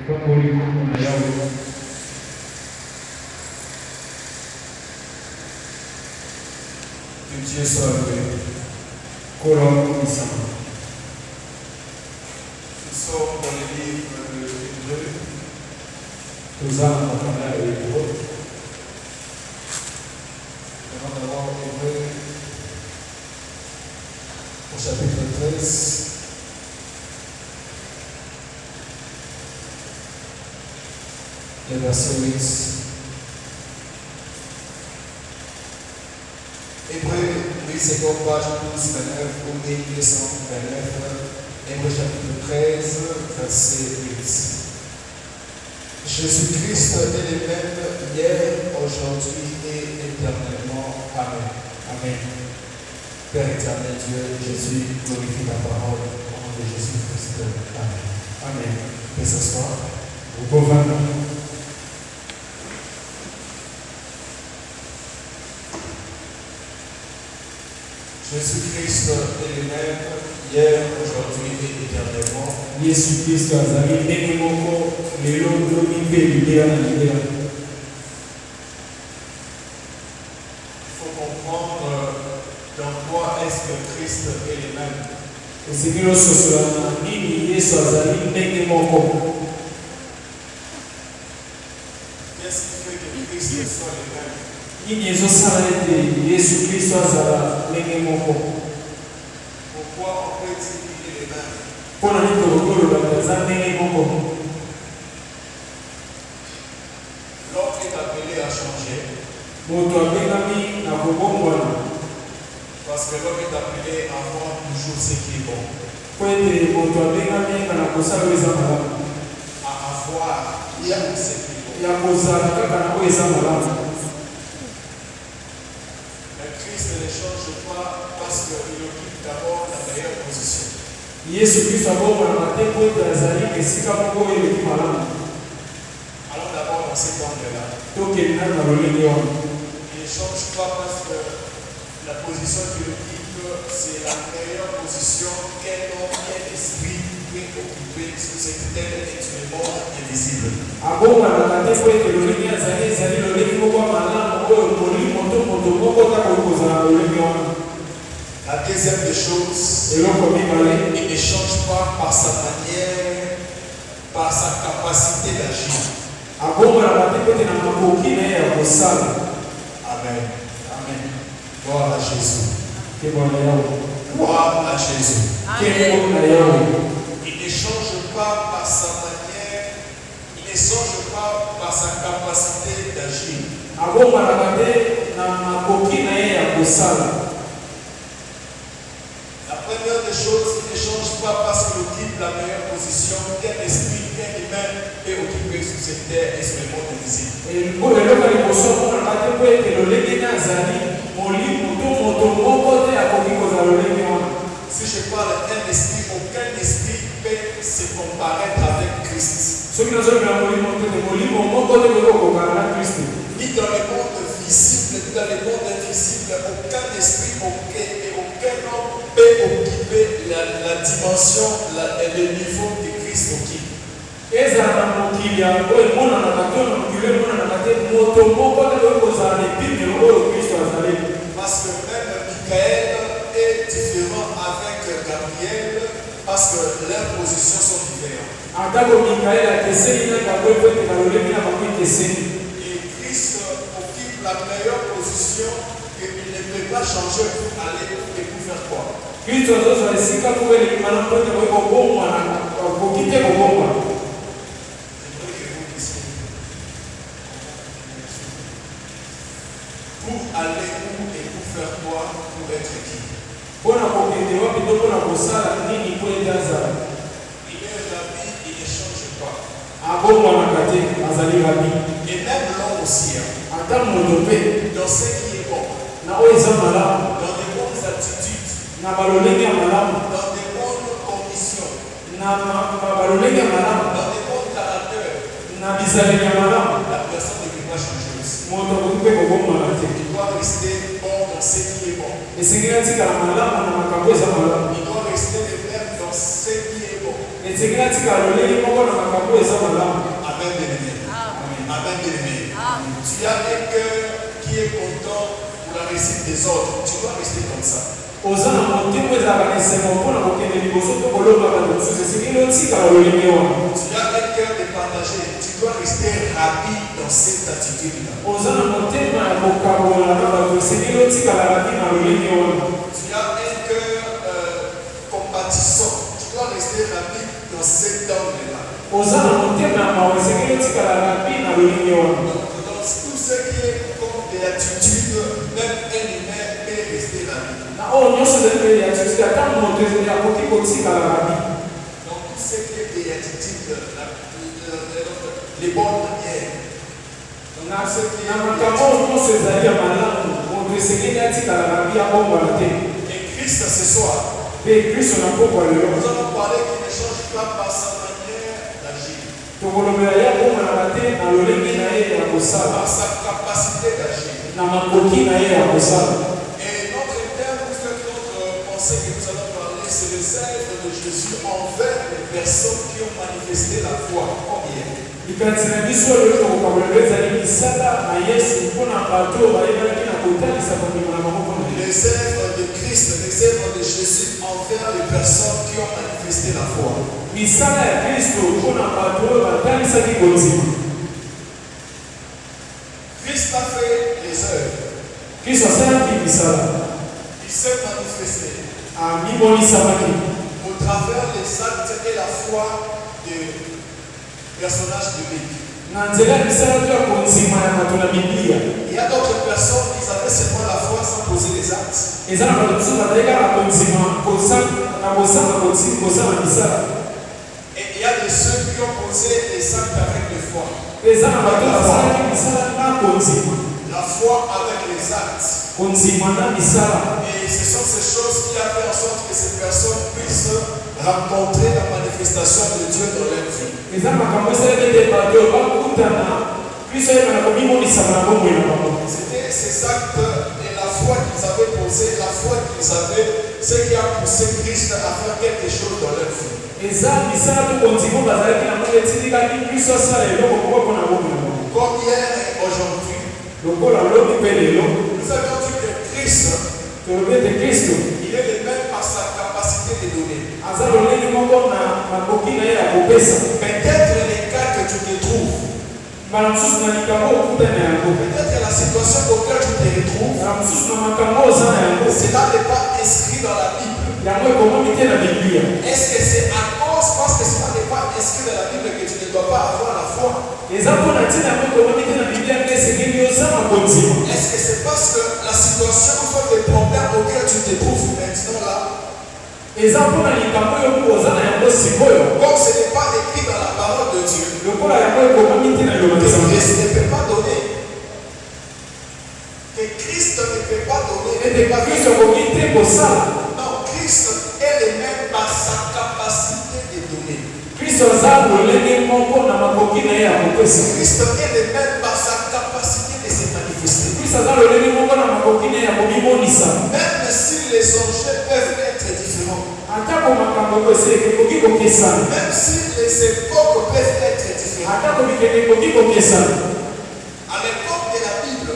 Que Dieu soit loué. Nous sommes dans le livre de Hébreux. Nous allons entendre à Hébreux. Nous allons d'abord Hébreux au chapitre 13. Le verset 8. Hébreux 850 page 1229 au 1229. Hébreux chapitre 13, verset 8. Jésus-Christ est le même hier, aujourd'hui et éternellement. Amen. Amen. Père éternel Dieu, Jésus, glorifie ta parole au nom de Jésus-Christ. Amen. Amen. Et ce soir, vous pouvez Jésus-Christ est le même hier, aujourd'hui et éternellement. Jésus-Christ azali ndenge moko lelo lobi mpe libela na libela. Il faut comprendre dans quoi est-ce que Christ est le même. Esengi lososola na nini Yesu azali ndenge moko. Qu'est-ce qui fait que Christ soit le même? Nini ezosala ete Yesu Kristo azala ndenge moko. Pourquoi on peut dire qu'il est le même? Mpona nini tokoloba aza ndenge moko? L'homme est appelé à changer. Moto abengami na kobongwana. Parce que l'homme est appelé à voir toujours ce qui est bon. Po ete moto abengami na kosala oyo eza malamu. À avoir bien ce qui est bon. Ya kozala kaka na oyo eza malamu. Christ ne change pas parce qu'il occupe d'abord la meilleure position. Yesu Kristo abomona te po ete azali esika moko oyo eleki malamu. Alors d'abord dans cet angle-là. Tokenda na lolenge wana. Il ne change pas parce que la position qu'il occupe, c'est la meilleure position qu'un homme, qu'un esprit peut occuper sur cette terre et sur le monde invisible. Abomona te po ete lolenge azali ezali lolenge moko malamu oyo molimo to moto moko tako kozala lolenge wana. La deuxième des choses, il ne change pas par sa manière, par sa capacité d'agir. Amen. Amen. Gloire à Jésus. Gloire à Jésus. Il ne change pas par sa manière, il ne change pas par sa capacité d'agir. La première des choses, il ne change pas parce qu'il occupe la meilleure position qu'un esprit, qu'un humain peut occuper sur cette terre et sur le monde invisible. Si je parle d'un esprit, aucun esprit peut se comparer avec Christ. Ni dans le monde visible, ni dans le monde invisible, aucun esprit, aucun homme peut occuper la dimension, le niveau que Christ occupe. Parce que même Michael est différent avec Gabriel, parce que leurs positions sont différentes. Et Christ occupe la meilleure position qu'il ne peut pas changer pour aller et pour faire quoi? Pour aller où et pour faire quoi? Pour être qui? Il est rabbi, il ne change pas. Et même l'homme aussi, dans ce qui est bon, dans des bonnes attitudes, dans des bonnes conditions, dans des bons caractères, la personne ne peut pas changer aussi. Il doit rester bon dans ce qui est bon. Il doit rester le même dans ce qui est bon. Amen, bien-aimé. Amen, bien-aimé. Tu as un cœur qui est content pour la réussite des autres. Tu dois rester comme ça. Tu as un cœur de partager. Tu dois rester ravi dans cette attitude-là. Tu as un cœur compatissant. Tu dois rester ravi dans cet angle-là. Donc, tout ce qui est comme des attitudes, même un humain peut rester ravi. Donc, tout ce qui est des attitudes, les bonnes manières. Et Christ ce soir, nous allons parler qu'il ne change pas par sa manière d'agir, par sa capacité d'agir. Et notre thème, notre pensée que nous allons parler, c'est le zèle de Jésus envers les personnes qui ont manifesté la foi. Combien? Les œuvres de Christ, les œuvres de Jésus envers les personnes qui ont manifesté la foi. Christ a fait les œuvres. Il s'est manifesté au travers des actes et la foi de personnages bibliques. Il y a d'autres personnes qui avaient seulement la foi sans poser les actes. Et il y a de ceux qui ont posé les actes avec la foi. La foi avec les actes. Et ce sont ces choses qui ont fait en sorte que ces personnes puissent rencontrer la manifestation de Dieu dans leur vie. C'était ces actes et la foi qu'ils avaient posée, la foi qu'ils avaient, ce qui a poussé Christ à faire quelque chose dans leur vie. Comme hier et aujourd'hui, nous avions dit que Christ, il est le même par sa capacité de donner. Peut-être les cas que tu te trouves, peut-être la situation auquel tu te retrouves, cela n'est pas inscrit dans la Bible. Est-ce que c'est à cause parce que cela n'est pas inscrit dans la Bible que tu ne dois pas avoir la foi? Est-ce que c'est parce que la situation ou les problèmes auxquels tu te trouves maintenant là, comme ce n'est pas écrit dans la parole de Dieu, Christ ne peut pas donner. Que Christ ne peut pas donner. Non, Christ est le même par sa capacité de donner. Christ est le même par sa capacité de se manifester. Même si les objets peuvent être différents, même si les époques peuvent être différentes, à l'époque de la Bible,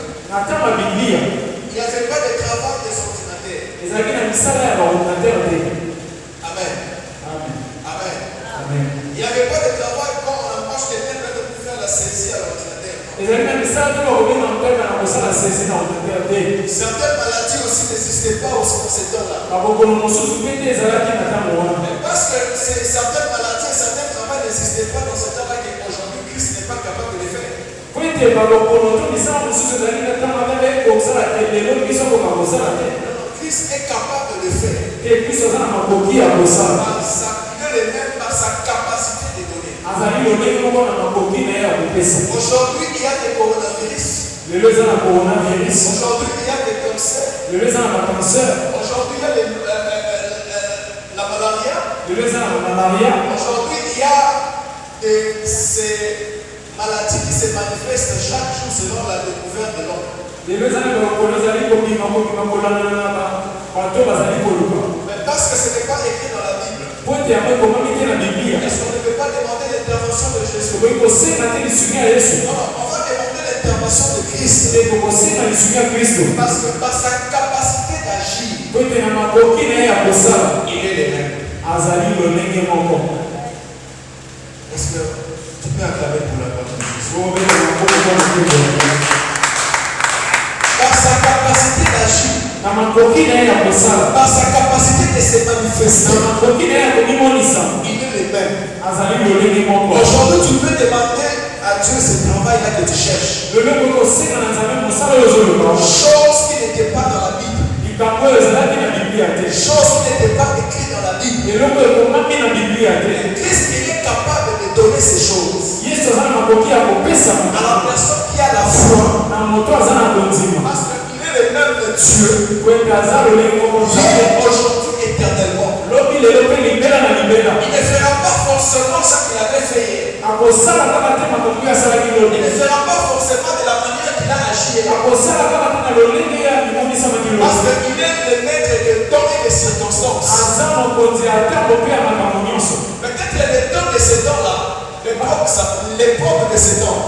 il n'y avait pas de travail des ordinateurs. Amen. Amen. Il n'y avait pas de travail quand on embauche quelqu'un pour faire la saisie à l'ordinateur. Certaines maladies aussi n'existaient pas aussi dans ce temps-là. Parce que certaines maladies, certains travaux n'existaient pas dans ce temps-là qu'aujourd'hui Christ n'est pas capable de les faire. Christ est capable de le faire. Il est le même par sa capacité de donner. Aujourd'hui, il y a des coronavirus. Aujourd'hui, il y a des cancers. Aujourd'hui, il y a la malaria. Aujourd'hui, il y a ces maladies qui se manifestent chaque jour selon la découverte de l'homme. Mais parce que ce n'est pas écrit dans la Bible. Est-ce qu'on ne peut pas demander l'intervention de Jésus? Non, on va demander l'intervention de Christ. Parce que par sa capacité d'agir, il est le même. Est-ce que tu peux acclamer pour la gloire de Jésus? Par sa capacité d'agir, par sa capacité de se manifester, il est le même. Aujourd'hui, tu peux demander à Dieu ce travail-là que tu cherches. Chose qui n'était pas dans la Bible. Chose qui n'était pas écrite dans la Bible. Christ, il est capable de donner ces choses à la personne qui a la foi. Parce qu'il est le même Dieu. Aujourd'hui, éternellement. Il ne fera pas forcément ce qu'il avait fait hier. Il ne fera pas forcément de la manière qu'il a agi hier. Parce qu'il est le maître de temps et de circonstances. Peut-être le temps de ce temps-là, l'époque de ce temps,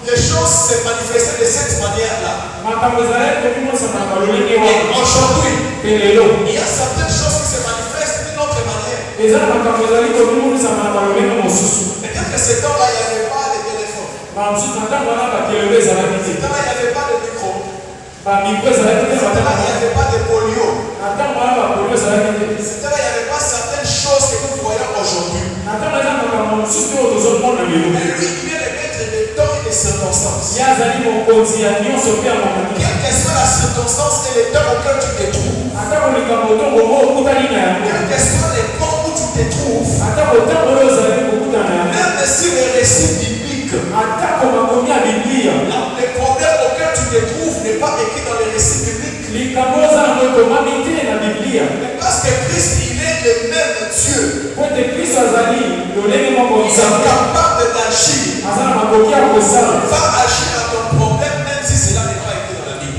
les choses se manifestaient de cette manière-là. Et aujourd'hui, il y a certaines choses qui se manifestent d'une autre manière. Peut-être que ce temps-là, il n'y avait pas de téléphone. Ce temps-là, il n'y avait pas de micro. Ce temps-là, il n'y avait pas de polio. Ce temps-là, il n'y avait pas certaines choses que nous voyons aujourd'hui. Mais lui, il est le maître des temps et des circonstances. Quelle que soit la circonstance et le temps auquel tu te trouves, quel que soit l'époque où tu te trouves, même si le récit biblique, le problème auquel tu te trouves n'est pas écrit dans le récit biblique. Parce que Christ, il est le même Dieu. Il est capable d'agir. Va agir à ton problème même si cela n'est pas écrit dans la Bible.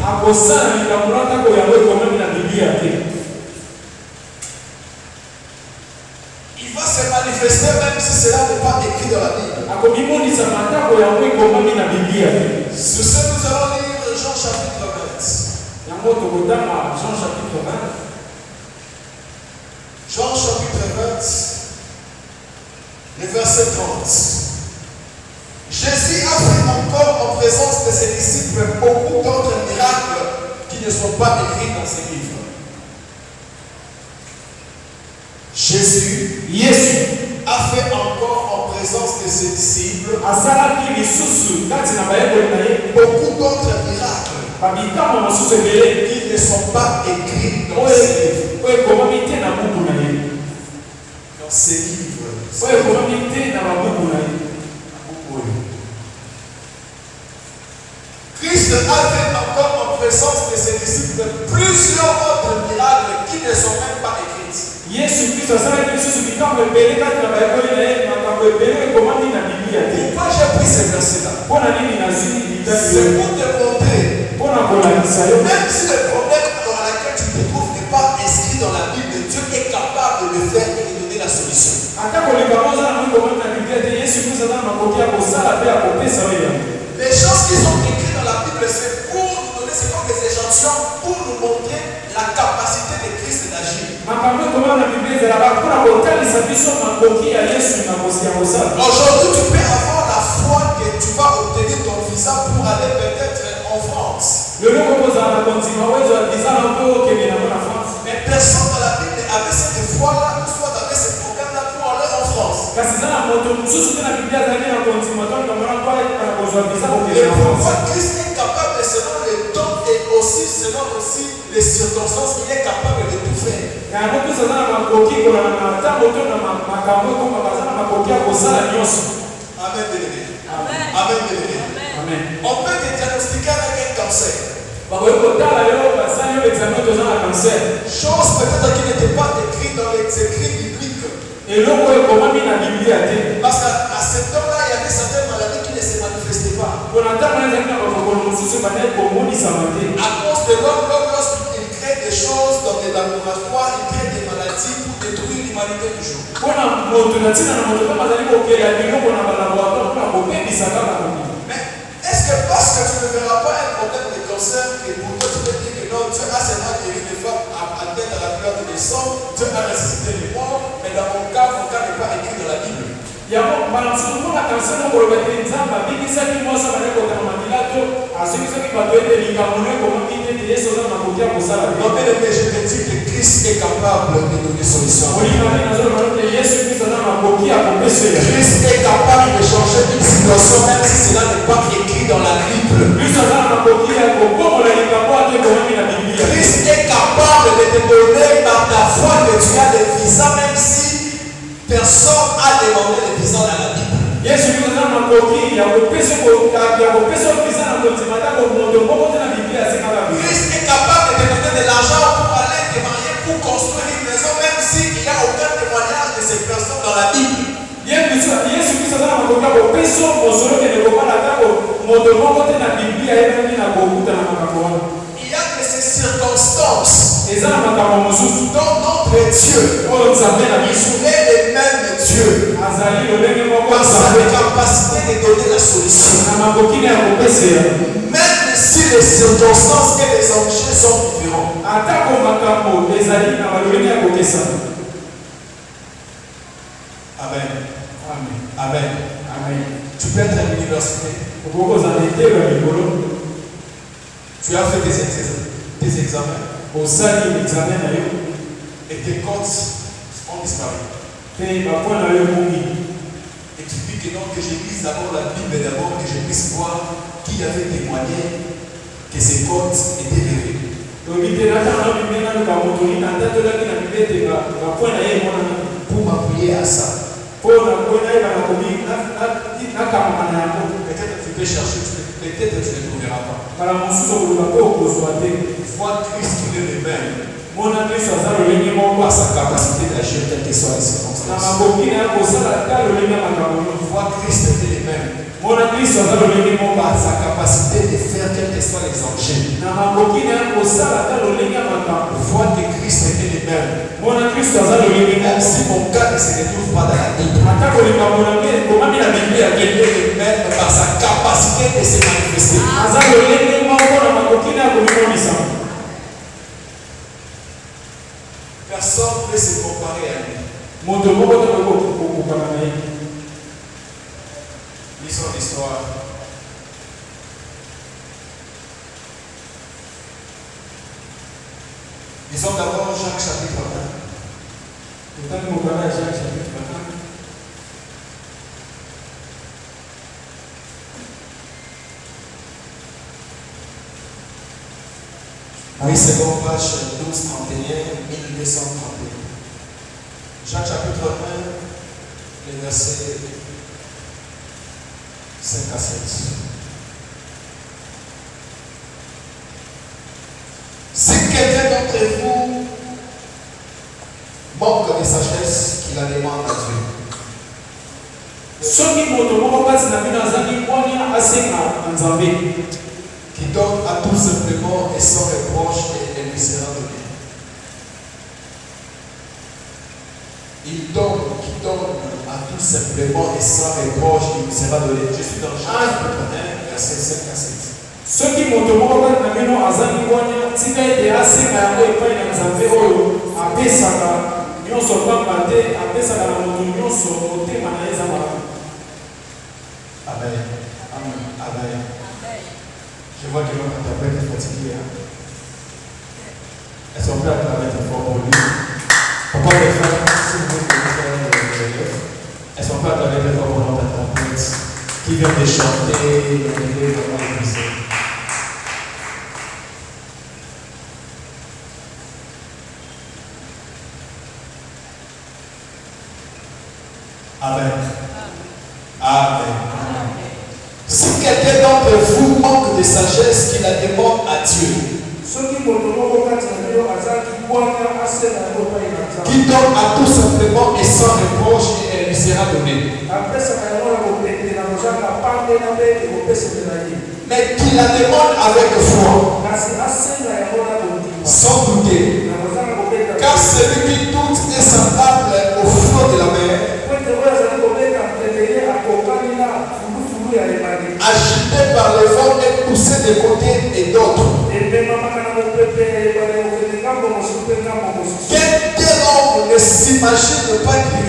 Il va se manifester même si cela n'est pas écrit dans la Bible. Sur ce, nous allons lire Jean chapitre 20. Jean chapitre 20, le verset 30. Jésus a fait encore en présence de ses disciples beaucoup d'autres miracles qui ne sont pas écrits dans ces livres. Jésus a fait encore en présence de ses disciples beaucoup d'autres miracles qui ne sont pas écrits dans ces livres. Dans ces livres. Christ a fait encore en présence de ses disciples plusieurs autres miracles qui ne sont même pas écrits. Pourquoi j'ai pris ce verset-là? C'est pour te montrer, même si le problème dans lequel tu te trouves n'est pas inscrit dans la Bible, Dieu est capable de le faire et de donner la solution. Les choses qui sont écrites dans la Bible, c'est pour nous donner, c'est comme des échantillons pour nous montrer la capacité de Christ d'agir. Aujourd'hui, tu peux avoir la foi que tu vas obtenir ton visa pour aller peut-être en France. Mais personne dans la Bible avait cette foi-là, soit avait ce programme-là pour aller en France. Et pourquoi Christ est capable, selon le temps et aussi selon aussi les circonstances, il est capable de tout faire. Amen, bien-aimé. Amen, bien-aimé. On peut te diagnostiquer avec un cancer. Chose peut-être qui n'était pas écrite dans les écrits bibliques. Parce qu'à ce temps-là, il y avait certaines maladies qui ne se manifestaient pas. À cause de l'homme, lorsqu'il crée des choses dans les laboratoires, il crée des maladies. maladies pour détruire l'humanité du jour. Mais est-ce que parce que tu ne verras pas un problème de cancer et pour toi tu peux dire que non, Dieu a seulement guéri les femmes atteintes à la douleur de sang, Dieu a ressuscité les morts, mais dans mon cas n'est pas écrit dans la Bible. Non, mais je te dis que Christ est capable de donner solution. Christ est capable de changer une situation même si cela n'est pas écrit dans la Bible. Christ est capable de te donner par ta foi que tu as des visas même si personne n'a demandé les visas dans la Bible. Christ est capable de te donner de l'argent pour aller te marier, pour construire une maison, même s'il n'y a aucun témoignage de ces personnes dans la Bible. Il y a que ces circonstances dont notre Dieu est le même Dieu par sa capacité de donner la solution. Même si les circonstances et les objets sont différents. Amen. Amen. Amen. Tu peux être à l'université. Tu as fait des examens. Et tes comptes ont disparu. Et tu dis que non, que je lise d'abord la Bible d'abord, que je puisse voir qui avait témoigné que ces comptes étaient véreux. Pour m'appuyer à ça. Peut-être tu peux chercher, peut-être tu ne trouveras pas. Vois Christ qui est le même. Par sa capacité d'agir quelles que soient les circonstances. Vois Christ qui est le même. Par sa capacité de faire quels que soient les objets. Vois que Christ est le même. Même si mon cas ne se retrouve pas dans la Bible. Il est le même par sa capacité de se manifester. Personne ne peut se comparer à lui. Lisons l'histoire. Lisons d'abord Jacques chapitre 1. Oui, c'est bon, page 1231, 1231. Jacques chapitre 1, les versets 5 à 7. Si quelqu'un d'entre vous manque de sagesse, qu'il la demande à Dieu. Qui donne à tout simplement et sans reproche et elle lui sera donnée. Il donne, qui donne à tout simplement et sans reproche, il lui sera donné. Je suis dans Jacques chapitre 1, verset 5 à 7. Ceux qui m'ont demandé à Azani Wanya, si tu as été assez à la époque dans Zambé, à Pessaka, nous sommes pas battés, à Pessaka, nous sommes au thème à Naïzama. Amen. Amen. Amen. Je vois que l'homme interprète est fatigué. Est-ce qu'on peut intermettre fort pour lui? Pourquoi les femmes, si vous voulez faire le relief, est-ce qu'on peut intermettre fort pour l'homme interprète qui vient de chanter, de vraiment épuisé? Amen. Amen. Si quelqu'un d'entre vous manque de sagesse, qu'il la demande à Dieu. Qui donne à tout simplement et sans reproche et elle lui sera donnée. Mais qu'il la demande avec foi. Sans douter. Car celui qui doute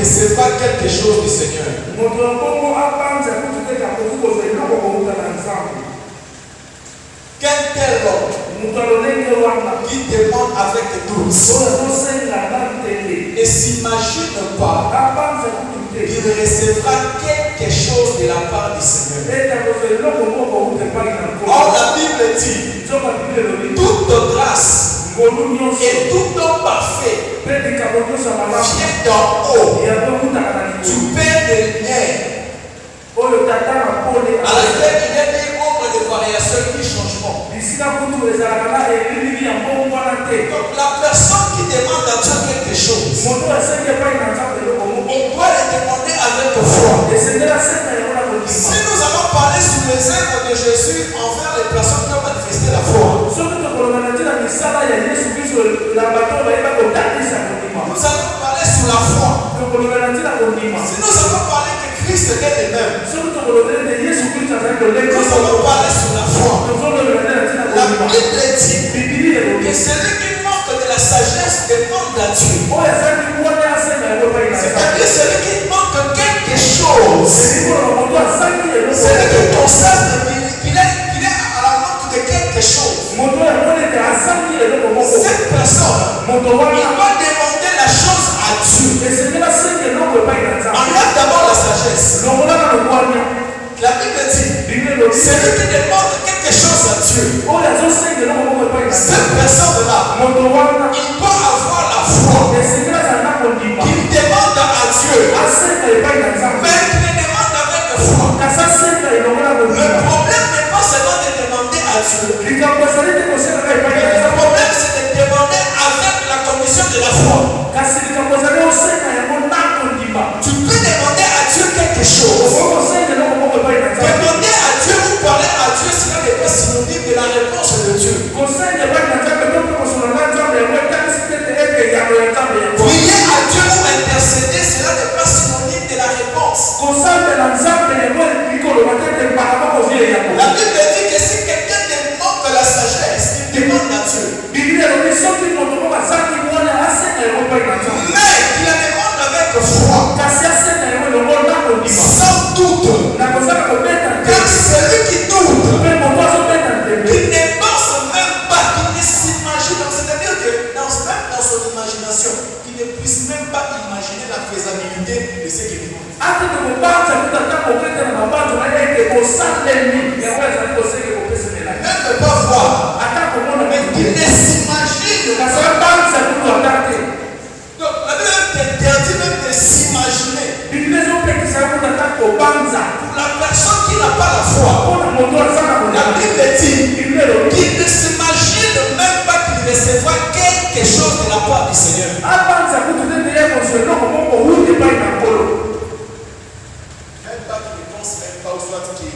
recevra quelque chose du Seigneur. Qu'un tel homme qui demande avec douce ne s'imagine pas qu'il recevra quelque chose de la part du Seigneur. Or, la Bible dit toute grâce et tout don parfait vient d'en haut, du Père des lumières, à laquelle il y a des nombres de variations et de changements. Donc la personne qui demande à Dieu quelque chose, on doit le demander avec foi. Si nous allons parler sur les œuvres de Jésus envers les personnes qui ont manifesté la foi, nous allons parler sur la foi. Si nous allons parler que Christ est le même, nous allons parler sur la foi. La Bible dit que celui qui manque de la sagesse demande à Dieu. C'est-à-dire celui qui manque quelque chose, celui qui constate qu'il est à la manque de quelque chose. Cette personne, il doit demander la chose à Dieu. Enlève d'abord la sagesse. La Bible dit, celui qui demande quelque chose à Dieu, cette personne-là, il doit avoir la foi. Il demande à Dieu, mais il le demande avec foi. Le problème n'est pas seulement de demander à Dieu. Le problème, c'est de demander avec la condition de la foi. Tu peux demander à Dieu quelque chose. Demander à Dieu ou parler à Dieu, cela n'est pas synonyme de la réponse de Dieu. Prier à Dieu ou intercéder, cela n'est pas synonyme de la réponse. La Bible dit que si quelqu'un demande la sagesse, il demande à Dieu. Mais il la demande avec foi, sans doute. Car celui qui doute, qui ne pense même pas, qui ne s'imagine, c'est-à-dire que même dans son imagination, il ne puisse même pas imaginer la faisabilité de ce qu'il demande. Même ne pas voir, mais qu'il ne s'imagine pas. Donc la Bible t'interdit même de s'imaginer. Pour la personne qui n'a pas la foi, la Bible dit qu'il ne s'imagine même pas qu'il recevra quelque chose de la part du Seigneur. Même pas qu'il ne pense même pas, ou soit qui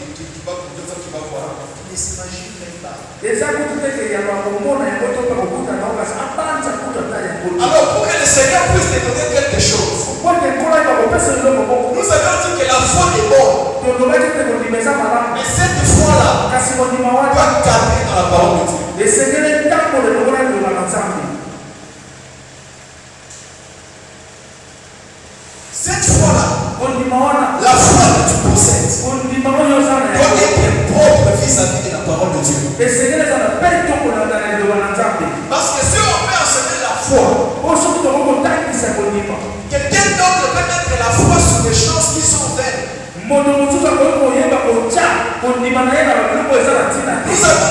va voir. Il ne s'imagine même pas. Alors pour que le Seigneur puisse te donner quelque chose, nous avons dit que la foi est bonne. Mais cette foi-là doit cadrer dans la parole de Dieu. Cette foi-là, la foi que tu possèdes, doit être propre vis-à-vis de la parole de Dieu. Parce que si on peut enseigner la foi, quelqu'un d'autre peut mettre la foi sur des choses qui sont vaines. Nous avons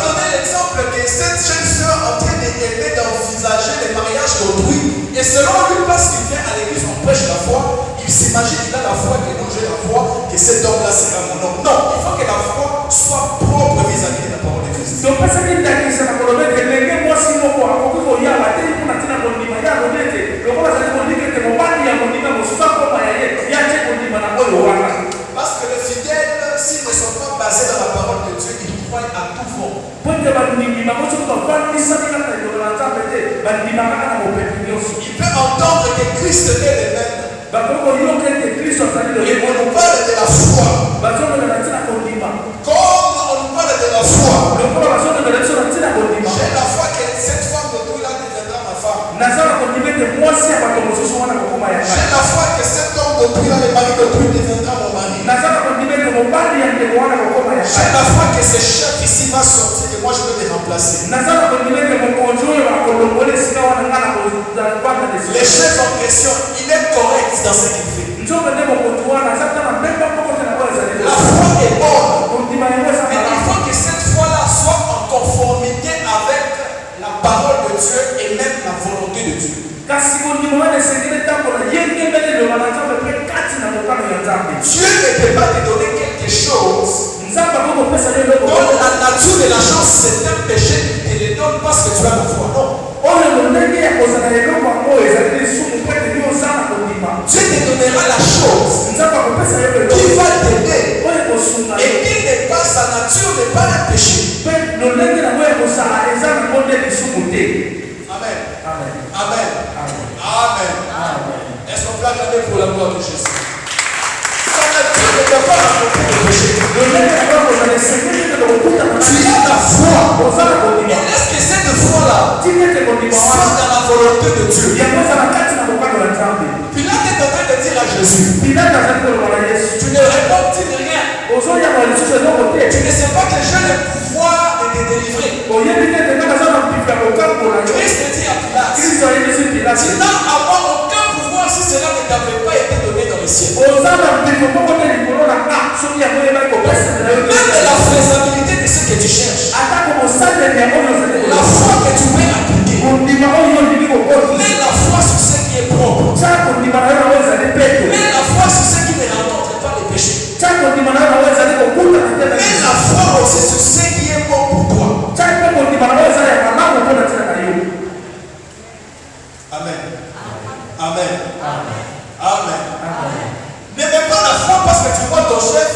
donné l'exemple que cette jeune soeur en train d'envisager le mariage d'autrui. Et selon lui, parce qu'il vient à l'église, on prêche la foi, il s'imagine qu'il a la foi, que non, j'ai la foi, que cet homme-là sera mon homme. Non, il faut que la foi soit propre vis-à-vis de la parole de Christ. Parce que les fidèles, s'ils ne sont pas basés dans la parole de Dieu, ils croient à tout vent. Il peut entendre que Christ est le même. Et on nous parle de la foi. Comme on aujourd'hui, là, le mari d'autrui deviendra mon mari. J'ai la foi que ce chef ici va sortir et moi je vais les remplacer. Le chef en question, il est correct dans ce qu'il fait. La foi est bonne. Mais il faut que cette foi-là soit en conformité avec la parole de Dieu et même la volonté de Dieu. Dieu ne peut pas te donner quelque chose dont la nature de la chose c'est un péché, il te le donne parce que tu as la foi. Non. Dieu te donnera la chose qui va t'aider et qui n'est pas sa nature, n'est pas un péché. Amen. Amen. Amen. Amen. Est-ce qu'on peut acclamer pour la gloire de Jésus? Sa nature ne peut pas raconter le péché. Tu as la foi. Et est-ce que cette foi-là soit dans la volonté de Dieu? Pilate est en train de dire à Jésus, tu ne réponds-tu rien? Tu ne sais pas que j'ai le pouvoir de te délivrer. Christ dit à Pilate, tu n'as à moi aucun pouvoir si cela ne t'avait pas été donné dans le ciel. Même la faisabilité de ce que tu cherches, la foi que tu veux appliquer, mais la foi sur ce qui est propre, mais la foi sur ce qui ne rencontre pas les péchés, mais la foi aussi sur ce qui est bon pour toi. Amen. Amen. Amen. Ne mets pas la foi parce que tu vois ton chef,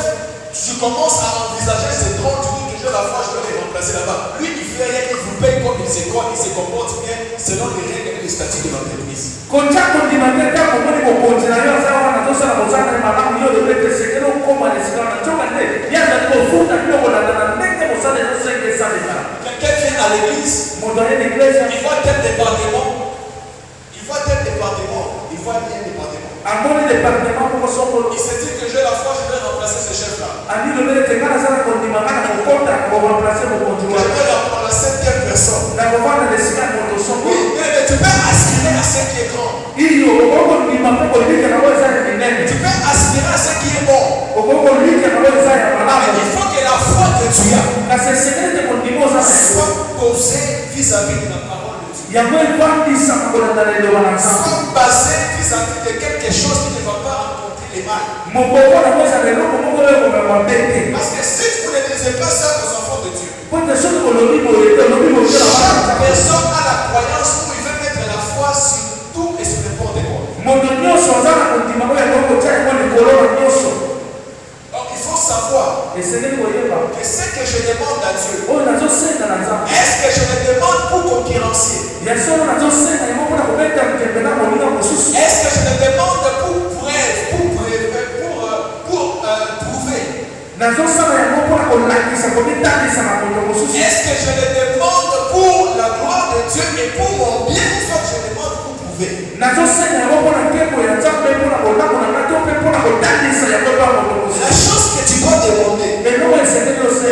tu commences à envisager ses drôles, tu dis que j'ai la foi, je vais les remplacer là-bas. Lui, il fait rien, il vous paye comme il se comporte bien selon les règles et les statuts de l'entreprise. Quelqu'un vient à l'église, il voit tel département, il voit un département. Il se dit que j'ai la foi, je vais remplacer ce chef-là. Je vais remplacer telle personne. Oui, mais tu peux aspirer à ce qui est grand. Tu peux aspirer à ce qui est bon. Mais il faut que la foi que tu as soit posée vis-à-vis de la parole de Dieu. Soit basée vis-à-vis de quelque chose qui ne va pas rencontrer les mal. Parce que si vous ne lisez pas ça aux enfants de Dieu, chaque personne a la croyance où il veut mettre la foi sur tout et sur n'importe quoi. Donc il faut savoir que ce que je demande à Dieu, est-ce que je le demande pour concurrencer? Est-ce que je le demande pour preuve, pour prouver? Est-ce que je le demande pour la gloire de Dieu et pour mon bien, ou soit je demande pour prouver? La chose que tu dois demander,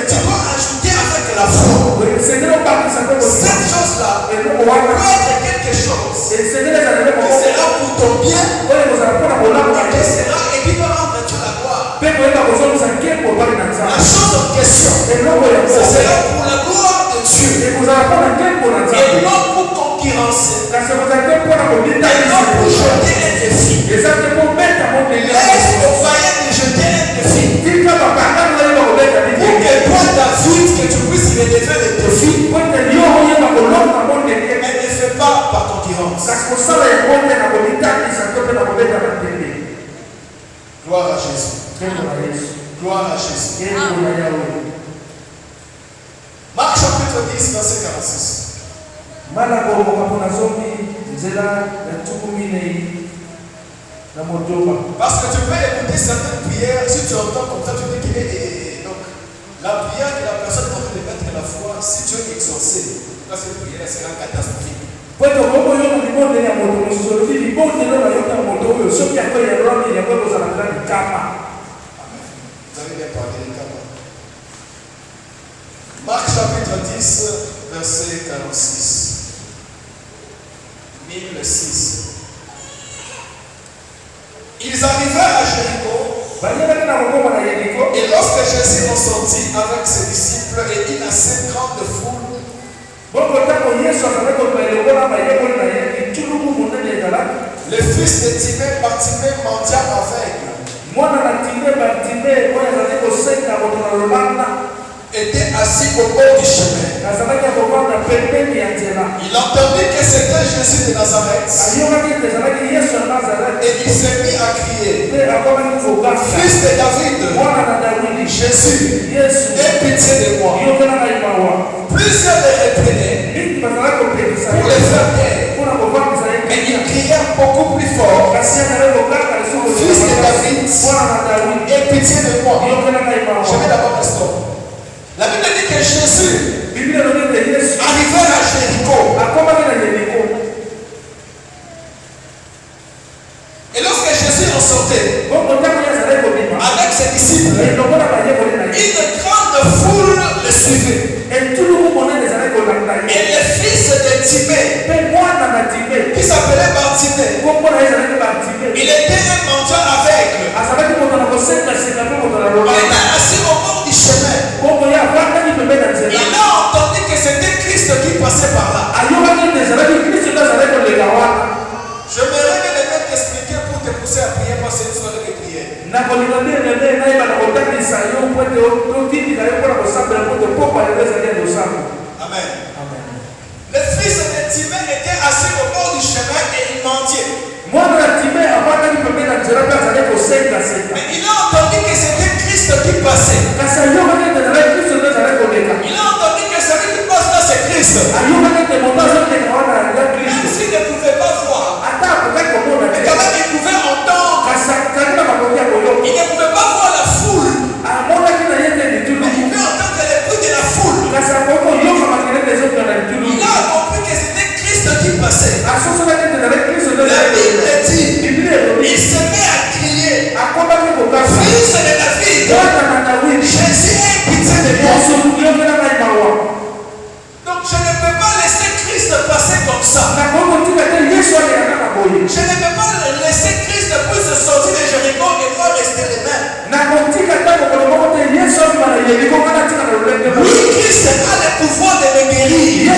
tu dois ajouter avec la foi. Cette chose-là doit être quelque chose qui sera pour ton bien et qui va rendre Dieu la gloire. La chose en question, ce sera pour la gloire de Dieu et non pour concurrencer, et non pour jeter un défi. Laisse au païen de jeter un défi pour que toi, David, que tu puisses relever le défi, mais ne fais pas par concurrence. Gloire à Jésus. Gloire à Jésus. Marc chapitre 10, verset 46. Parce que tu peux écouter certaines prières, si tu entends comme ça, tu dis qu'il est. Donc, la prière que la personne est en train de mettre la foi, si tu es exaucé, cette prière sera catastrophique. Mais Vous avez bien parlé de Kama. Marc chapitre 10, verset 46. 1006. Ils arrivèrent à Jéricho. Et lorsque Jésus en sortit avec ses disciples et une assez grande foule, le fils de Timée, Bartimée, mendiant aveugle, était assis au bord du chemin. Il entendit que c'était Jésus de Nazareth. Et il s'est mis à crier, Fils de David, Jésus, aie pitié de moi. Plusieurs les reprenaient pour les faire taire. Mais il criait beaucoup plus fort, Fils de David, aie pitié de moi. Je vais d'abord rester. La Bible dit que Jésus arrivait à Jéricho. Et lorsque Jésus en sortait avec ses disciples, une grande foule le suivait. Et le fils de Timée, qui s'appelait Bartimée, il était un mendiant aveugle. Il était assis au bord du chemin. Il a entendu que c'était Christ qui passait par là. Je m'aimerais bien t'expliquer pour te pousser à prier parce que c'est une soirée de prière. Amen. Le fils de Timée était assis au bord du chemin et il mendiait. Mais il a entendu que c'était Christ qui passait. Il a entendu que celui qui passe là c'est Christ. Même s'il ne pouvait pas voir, mais quand même il pouvait entendre. Il ne pouvait pas voir la foule, mais il peut entendre les bruits de la foule. Il a compris que c'était Christ qui passait. La Bible dit, il se met à crier, Fils de David, Jésus ait pitié de moi. Donc je ne peux pas laisser Christ passer comme ça. Je ne peux pas laisser Christ puisse sortir de Jéricho et moi rester les mains. Oui, Christ a le pouvoir de me guérir.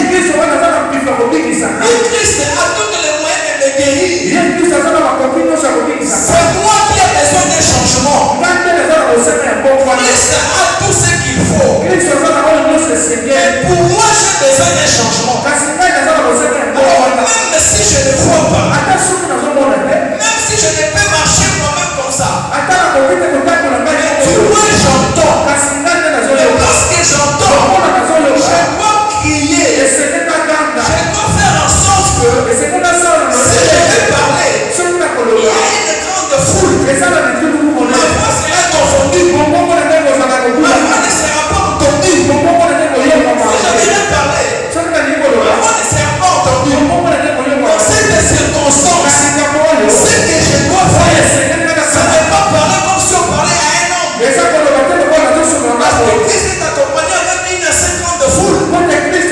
Oui, Christ a tous les moyens de me guérir. C'est moi qui ai besoin d'un changement. Christ a tout ce qu'il faut. Et pour moi, j'ai besoin d'un changement. Même si je ne vois pas, même si je ne peux marcher moi-même comme ça, tu vois, j'entends. Et lorsque j'entends, je dois crier. Je dois faire en sorte que si je veux parler, il y a une grande foule. Ma voix sera confondue. Ma voix ne sera pas entendue. Si je viens parler, ma voix ne sera pas entendue. Dans cette circonstance, ce que je dois faire, ce n'est pas parler comme si on parlait à un homme. Parce que Christ est accompagné avec une assez grande foule. Mais ce que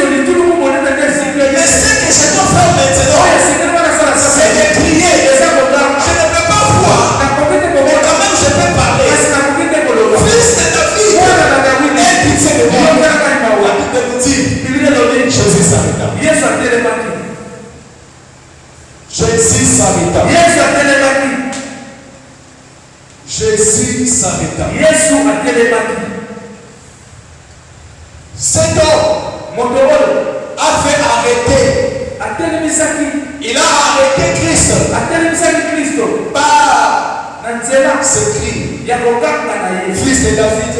je dois faire maintenant, c'est de crier. Je ne peux pas voir, mais quand même je peux parler. Fils de David, aie pitié de moi. La Bible nous dit, Jésus s'arrêta. Jésus s'arrêta. Jésus s'arrêta. Cet homme a fait arrêter. Il a arrêté Christ par ce cri. Fils de David,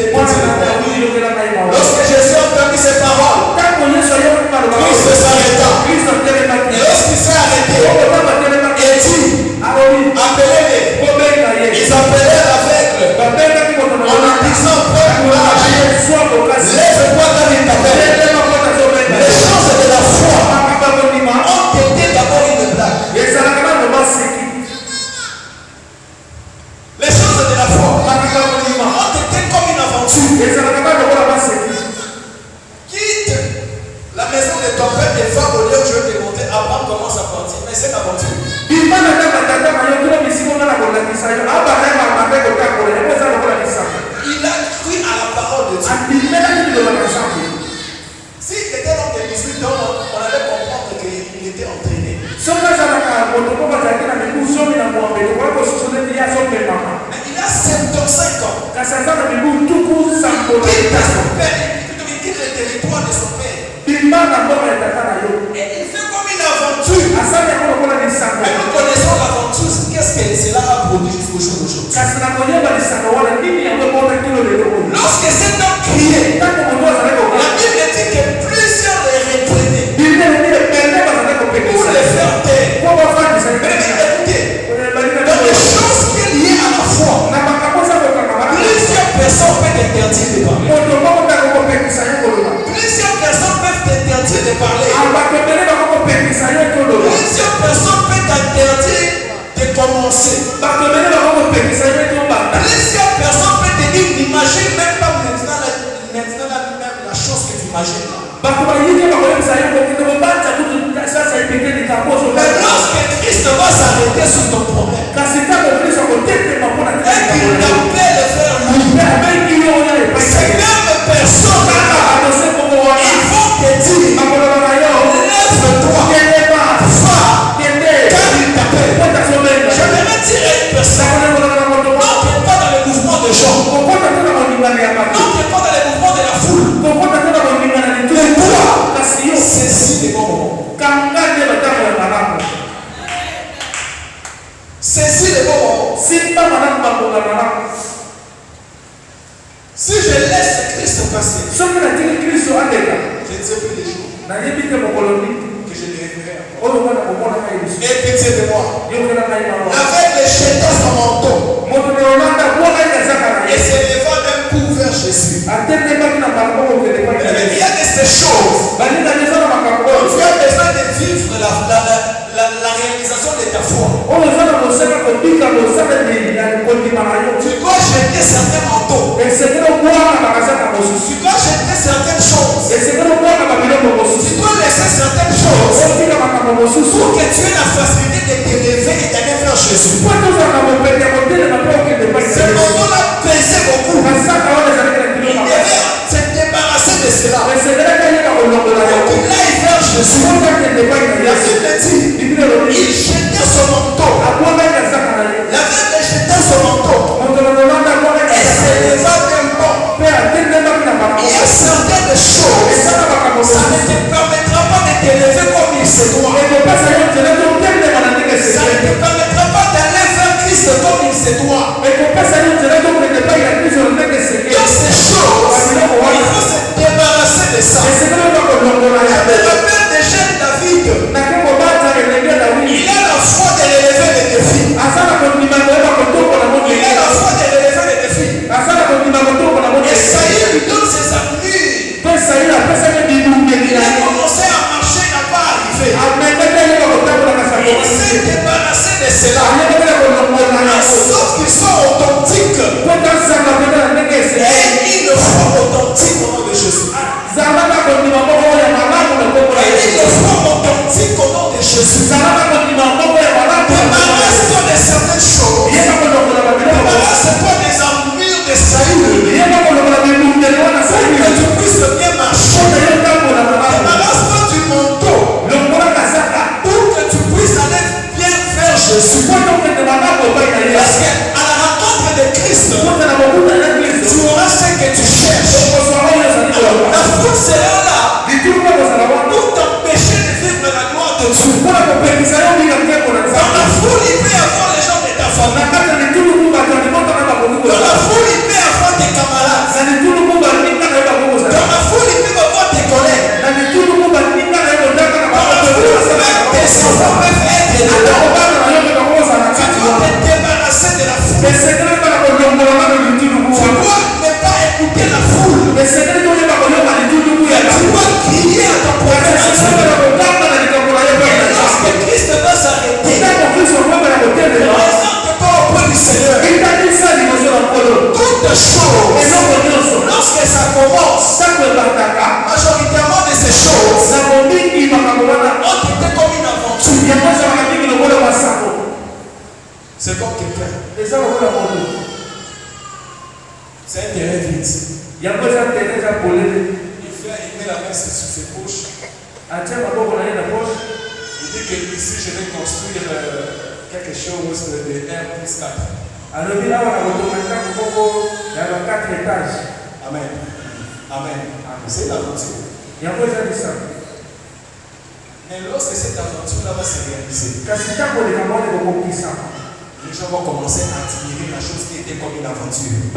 lorsque Jésus a entendu ces paroles, Christ s'arrêta. Et lorsqu'il s'est arrêté, il dit, appelez-les. Ils appelaient l'aveugle en lui disant, prends courage, lève-toi dans les tables. Les choses de la foi ont été d'abord une blague. Les choses de la foi Lorsque cet homme criait, la Bible dit que plusieurs les reprenaient pour les faire taire. Mais écoutez, dans les choses qui sont liées à la foi, plusieurs personnes peuvent t'interdire de parler. Plusieurs personnes peuvent t'interdire de parler. Plusieurs personnes peuvent t'interdire de commencer. Plusieurs personnes peuvent te dire, n'imagine même pas maintenant la chose que tu imagines là. Mais lorsque Christ va s'arrêter sur ton problème, et qu'il t'appelle vers lui, ces mêmes personnes ils vont te dire, lève-toi, va, car il t'appelle. J'aimerais dire à une personne, n'entre pas dans le mouvement des gens, n'entre pas dans le mouvement de la foule, mais toi, saisis les bons moments. Saisis les bons moments. Si je laisse Christ passer, je ne sais plus les jours que je les reverrai encore. Aie pitié de moi. Avec les chétas en manteau, et se levant d'un coup vers Jésus. Il y a de ces choses. Tu as besoin de vivre la réalisation de ta foi. Tu dois jeter certains manteaux. Tu dois jeter certaines choses. Tu dois laisser certaines choses pour que tu aies la facilité de t'élever et d'aller vers Jésus. Ce manteau-là pesait beaucoup. Il devait se débarrasser de cela. Donc il aille vers Jésus. La Bible dit, il jetait son manteau. La Bible jetait son manteau. Et s'éleva d'un bond. Il y a certaines choses, ça ne te permettra pas de t'élever comme il se doit. Ça ne te permettra pas d'aller vers Christ comme il se doit. Dans ces choses, il faut se débarrasser de ça. Je me rappelle de jeune David. Il a la foi de l'élever des défis. Il a la foi de l'élever des défis. Et Saïd lui donne ses armures. Il a commencé à marcher, il n'a pas arrivé. Il s'est débarrassé de cela. Sauf qu'ils sont authentiques. Et une foi authentique au nom de Jésus. Et une foi authentique au nom de Jésus. Débarrasse-toi de certaines choses. Débarrasse-toi des armures de Saïd. Pour que tu puisses bien marcher. Débarrasse-toi du manteau. Pour que tu puisses aller bien vers Jésus. Parce qu'à la rencontre de Christ, tu auras ce que tu cherches. La foule sera là pour t'empêcher de vivre la gloire de Dieu. Dans la foule, il peut y avoir les gens de ta famille. Dans la foule, il peut y avoir tes camarades. Dans la foule, il peut y avoir tes collègues. Dans la foule, même tes enfants peuvent être là. Tu dois te débarrasser de la foule. Tu dois ne pas écouter la foule. Mais tu dois crier à ton prophète. Lorsque Christ va s'arrêter, présente-toi auprès du Seigneur. Toutes choses, lorsque ça commence, majoritairement de ces choses ont été comme une aventure. C'est comme quelqu'un. C'est un terrain vide. Il met la main sur ses poches. Il dit que ici je vais construire quelque chose de 1+4. Amen. Amen. C'est l'aventure. Mais lorsque cette aventure-là va se réaliser, Les gens vont commencer à admirer la chose qui était comme une aventure.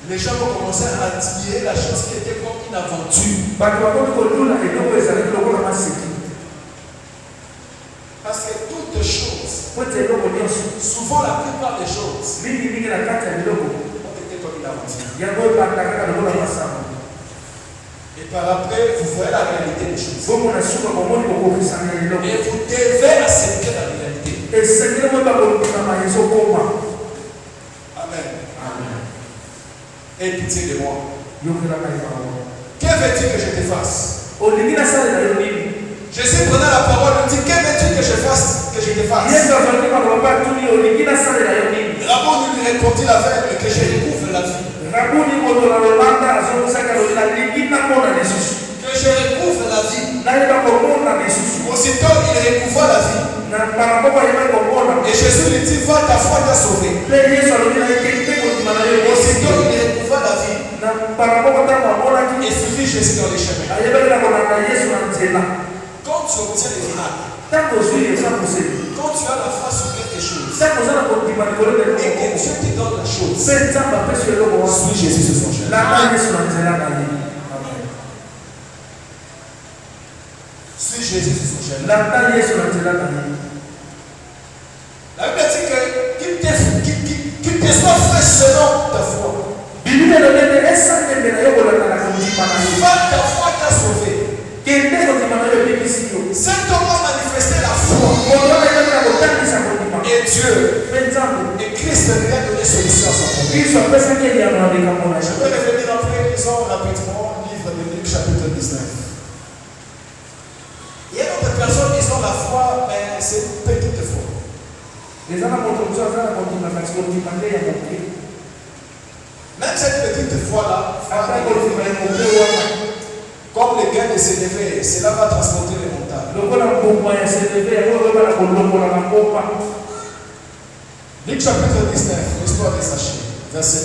Les gens vont commencer à admirer la chose qui était comme une aventure. Parce que toutes les choses, souvent la plupart des choses, ont été comme une aventure. Et par après, vous voyez la réalité des choses. Et vous devez accepter la réalité. Amen. Aie pitié de moi. Que veux-tu que je te fasse? Jésus prenant la parole nous dit, que veux-tu que je fasse, que je te fasse? Rabon lui répondit l'aveugle que je découvre la vie. Que je recouvre la vie. Aussitôt il recouvra la vie. Et Jésus lui dit, va, ta foi t'a sauvé. Aussitôt il recouvra la vie. Et suivit Jésus dans les chemins. Quand tu obtiens les miracles, quand tu as la foi sur quelque chose, et que Dieu te donne la chose, suis Jésus sur son chemin. Suis Jésus sur son chemin. La Bible dit qu'il te soit fait selon ta foi. Va, ta foi t'a sauvé. Cet homme a manifesté la foi. Et Dieu, et Christ lui a donné solution à son problème. Je vais revenir après, lisons rapidement le livre de Luc, chapitre 19. Il y a d'autres personnes qui ont la foi, mais c'est une petite foi. Même cette petite foi-là, comme les gars de s'élever, cela va transporter les montagnes. Luc chapitre 19, l'histoire des sachets, verset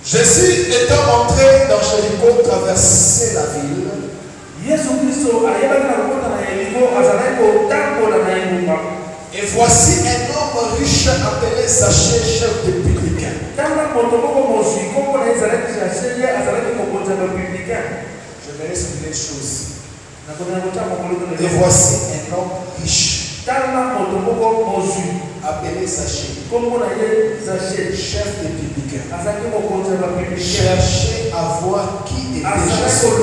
1. Jésus étant entré dans Jéricho, traversait la ville. Et voici un homme riche appelé Zachée, chef de publicain. Je vais expliquer une chose. Et voici un homme riche appelé Zachée, chef de publicain. Cherchait à voir qui était Jésus.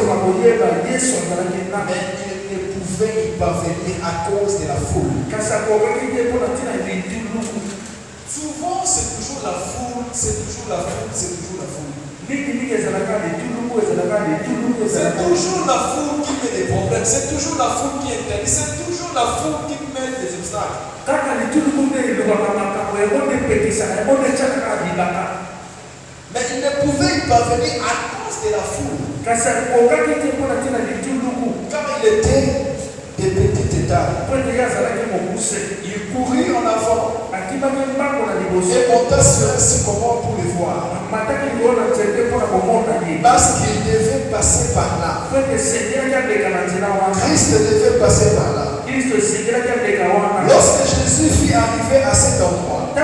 Mais il ne pouvait y parvenir à cause de la foule. Souvent, c'est toujours la foule, c'est toujours la foule, c'est toujours la foule. C'est toujours la foule qui met des problèmes, c'est toujours la foule qui interdit, c'est toujours la foule qui met des obstacles. Mais il ne pouvait y parvenir à cause de la foule. Car il était de petites tailles. Il courut en avant et monta sur un sycomore pour le voir. Parce qu'il devait passer par là. Christ devait passer par là. Lorsque Jésus fut arrivé à cet endroit, il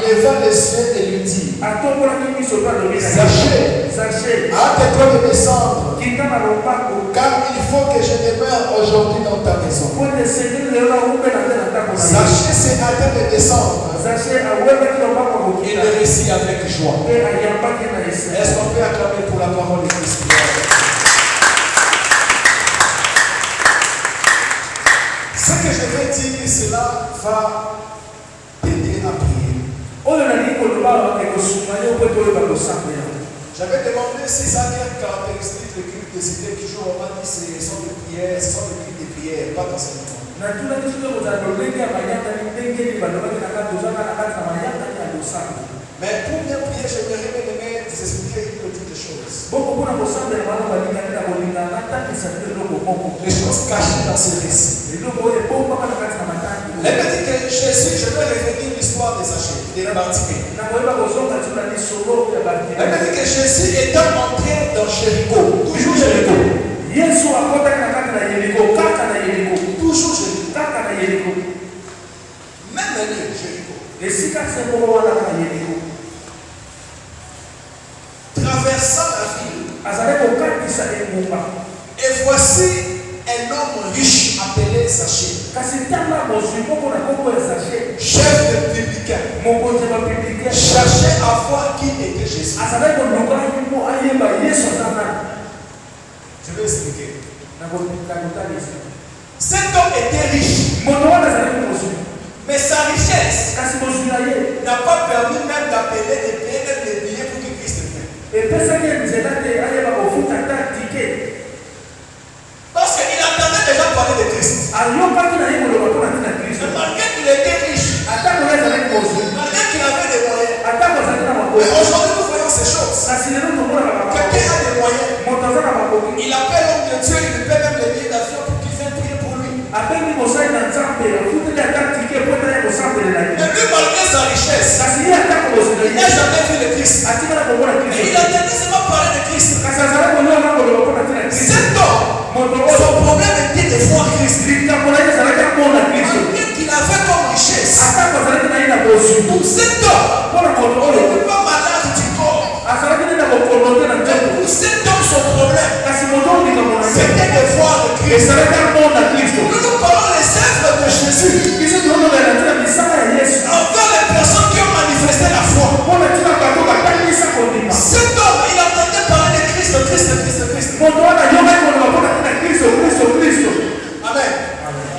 leva les yeux et lui dit, Zachée, hâte-toi de descendre, car il faut que je demeure aujourd'hui dans ta maison. Zachée s'est hâté de descendre. Il le récit avec joie. Est-ce qu'on peut acclamer pour la parole de Christ? Ce que je vais dire, cela va t'aider à prier. J'avais demandé si ça a quelle caractéristique le culte de cité qui joue au moment dit c'est son de prière, c'est son de culte de prière, pas d'enseignement. Mais pour bien prier, j'aimerais bien vous expliquer une petite chose. Les choses cachées dans ce récit. Elle me dit que Jésus, je vais revenir l'histoire des Zachée, de Bartimée. Elle me dit que Jésus était entré dans Jéricho. Toujours Jéricho. Toujours Jéricho. Même le lieu, Jéricho. Traversant la ville. Et voici un homme riche appelé Zachée. Chef de publicain. Cherchait à voir qui était Jésus. Je vais expliquer. Cet homme était riche. Mais sa richesse n'a pas permis même d'appeler et payer les billets pour que Christ vienne. Parce qu'il entendait déjà parler de Christ. Malgré qu'il était riche, malgré qu'il avait des moyens. Mais aujourd'hui nous voyons ces choses. Quelqu'un a des moyens. Il appelle l'homme de Dieu, il lui paie même les billets d'avion pour qu'il vienne prier pour lui. Mais lui, malgré sa richesse, il n'a jamais vu le Christ. Et il entendait seulement parler de Christ. Cet homme, son problème était de voir Christ. Malgré qu'il avait comme richesse. Pour cet homme, on ne peut pas malade du corps. Mais pour cet homme, son problème, c'était de voir le Christ. Nous parlons des œuvres de Jésus envers les personnes qui ont manifesté la foi. Cet homme, il entendait parler de Christ. Amen.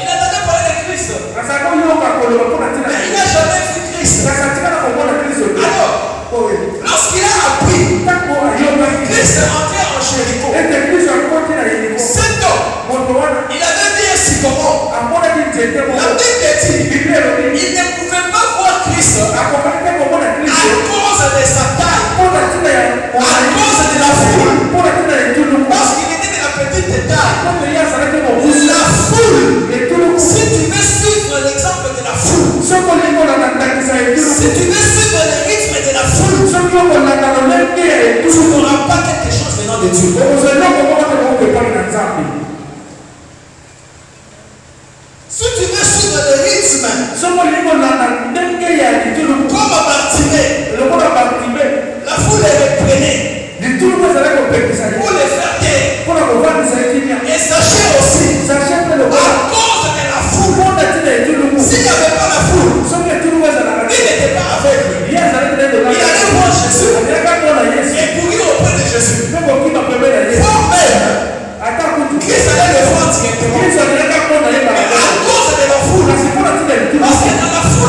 Il entendait parler de Christ. Mais il n'a jamais vu Christ. Alors, lorsqu'il a appris, Christ est entré en Jéricho. Cet homme, il avait vu un sycomore. La Bible dit, il ne pouvait pas voir Christ à cause de sa taille, à cause de la foule. Parce qu'il était de la petite taille. La foule, si tu veux suivre l'exemple de la foule, si tu veux suivre le rythme de la foule, tu n'auras pas quelque chose venant de Dieu. Si tu veux suivre le rythme, comme à Bartimée, la foule est reprenée pour les faire taire. Et sachez aussi, à cause de la foule, s'il n'y avait pas la foule, il n'était pas avec lui. Il allait voir Jésus et courir auprès de Jésus. Voire même, Christ allait le voir directement. Mais à cause de la foule, parce que dans la foule,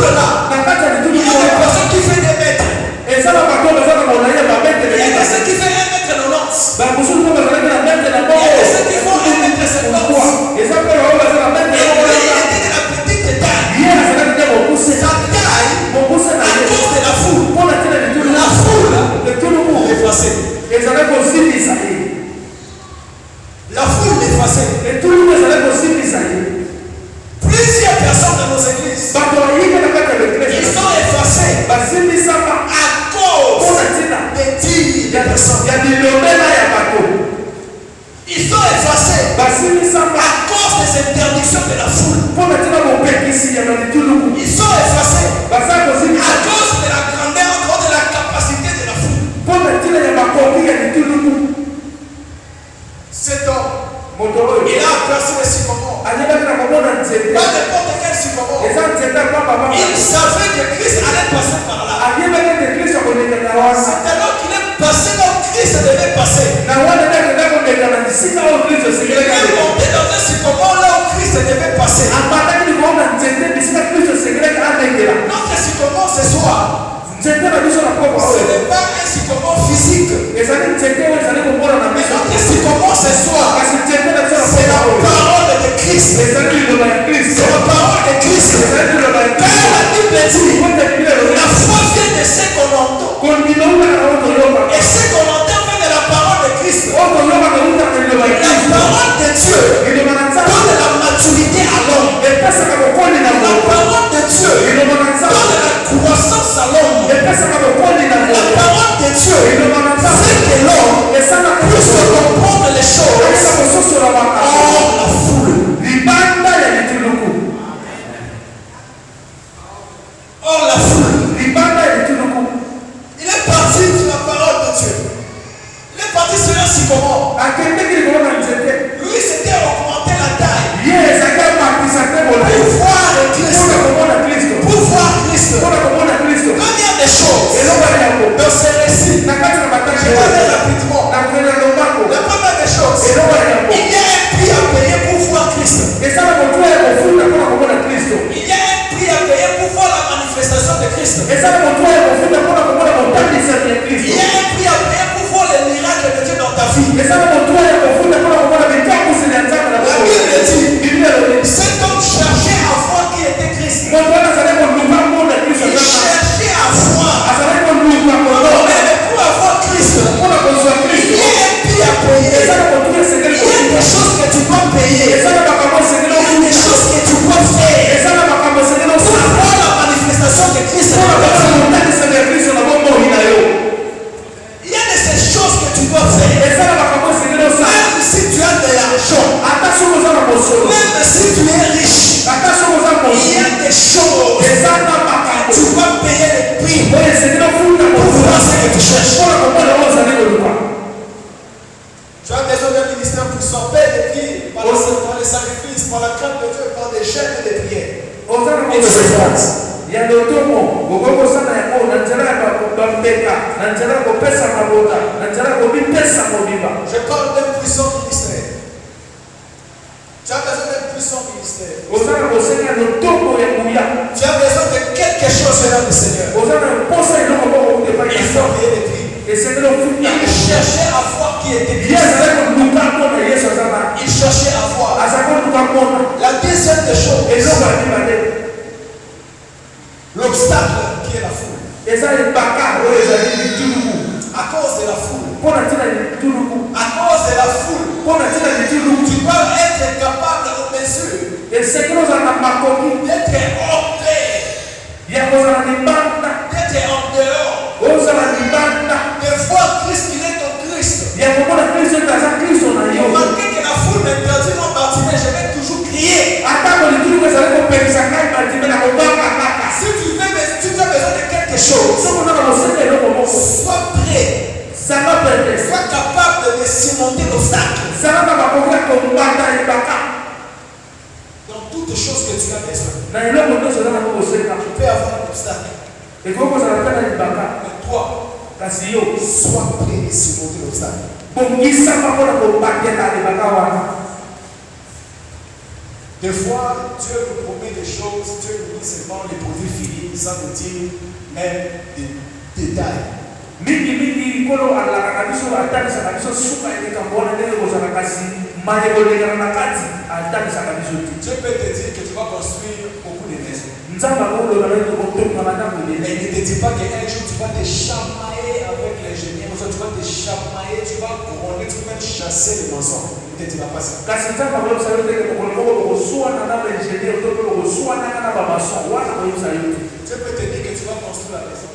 Il y a un prix à payer pour voir les miracles de Dieu dans ta vie. La Bible dit, cet homme cherchait à voir qui était Christ. Il cherchait à voir. Mais pour avoir Christ, il y a un prix à payer. Il y a des choses que tu dois payer. Il y a des choses que tu dois faire. Pour avoir la manifestation de Christ. Il y a de ces choses que tu dois faire. Même si tu as de l'argent, même si tu es riche, il y a des choses que tu dois payer le prix pour voir ce que tu cherches. Tu as besoin d'un ministère puissant, paye des prix par les sacrifices, par la crainte de Dieu, par des chaînes et des prières. Et de ses grâces. Je parle d'un puissant ministère. Tu as besoin d'un puissant ministère. Tu as besoin de quelque chose venant du Seigneur. Il faut payer les prix. Il cherchait à voir qui était Christ. Il cherchait à voir. La deuxième des choses, l'obstacle qui est la foule. À cause de la foule. À cause de la foule. Tu dois être capable de mesure. D'être entré. D'être en dehors. De voir Christ, il est ton Christ. Malgré que la foule m'interdit mon bâtiment, je vais toujours crier. Si tu as besoin de quelque chose, sois prêt. Sois capable de surmonter l'obstacle. Dans toutes les choses que tu as besoin, tu peux avoir un obstacle. Mais toi, sois prêt de surmonter l'obstacle. Des fois, Dieu nous promet des choses, Dieu nous dit seulement les produits finis, sans nous dire même des détails. Dieu peut te dire que tu vas construire beaucoup de maisons. Mais il ne te dit pas qu'un jour tu vas te chamailler avec les génies, tu vas te chamailler, tu vas couronner, tu vas même chasser les mensonges. Il ne te dira pas ça. Dieu peut te dire que tu vas construire la maison.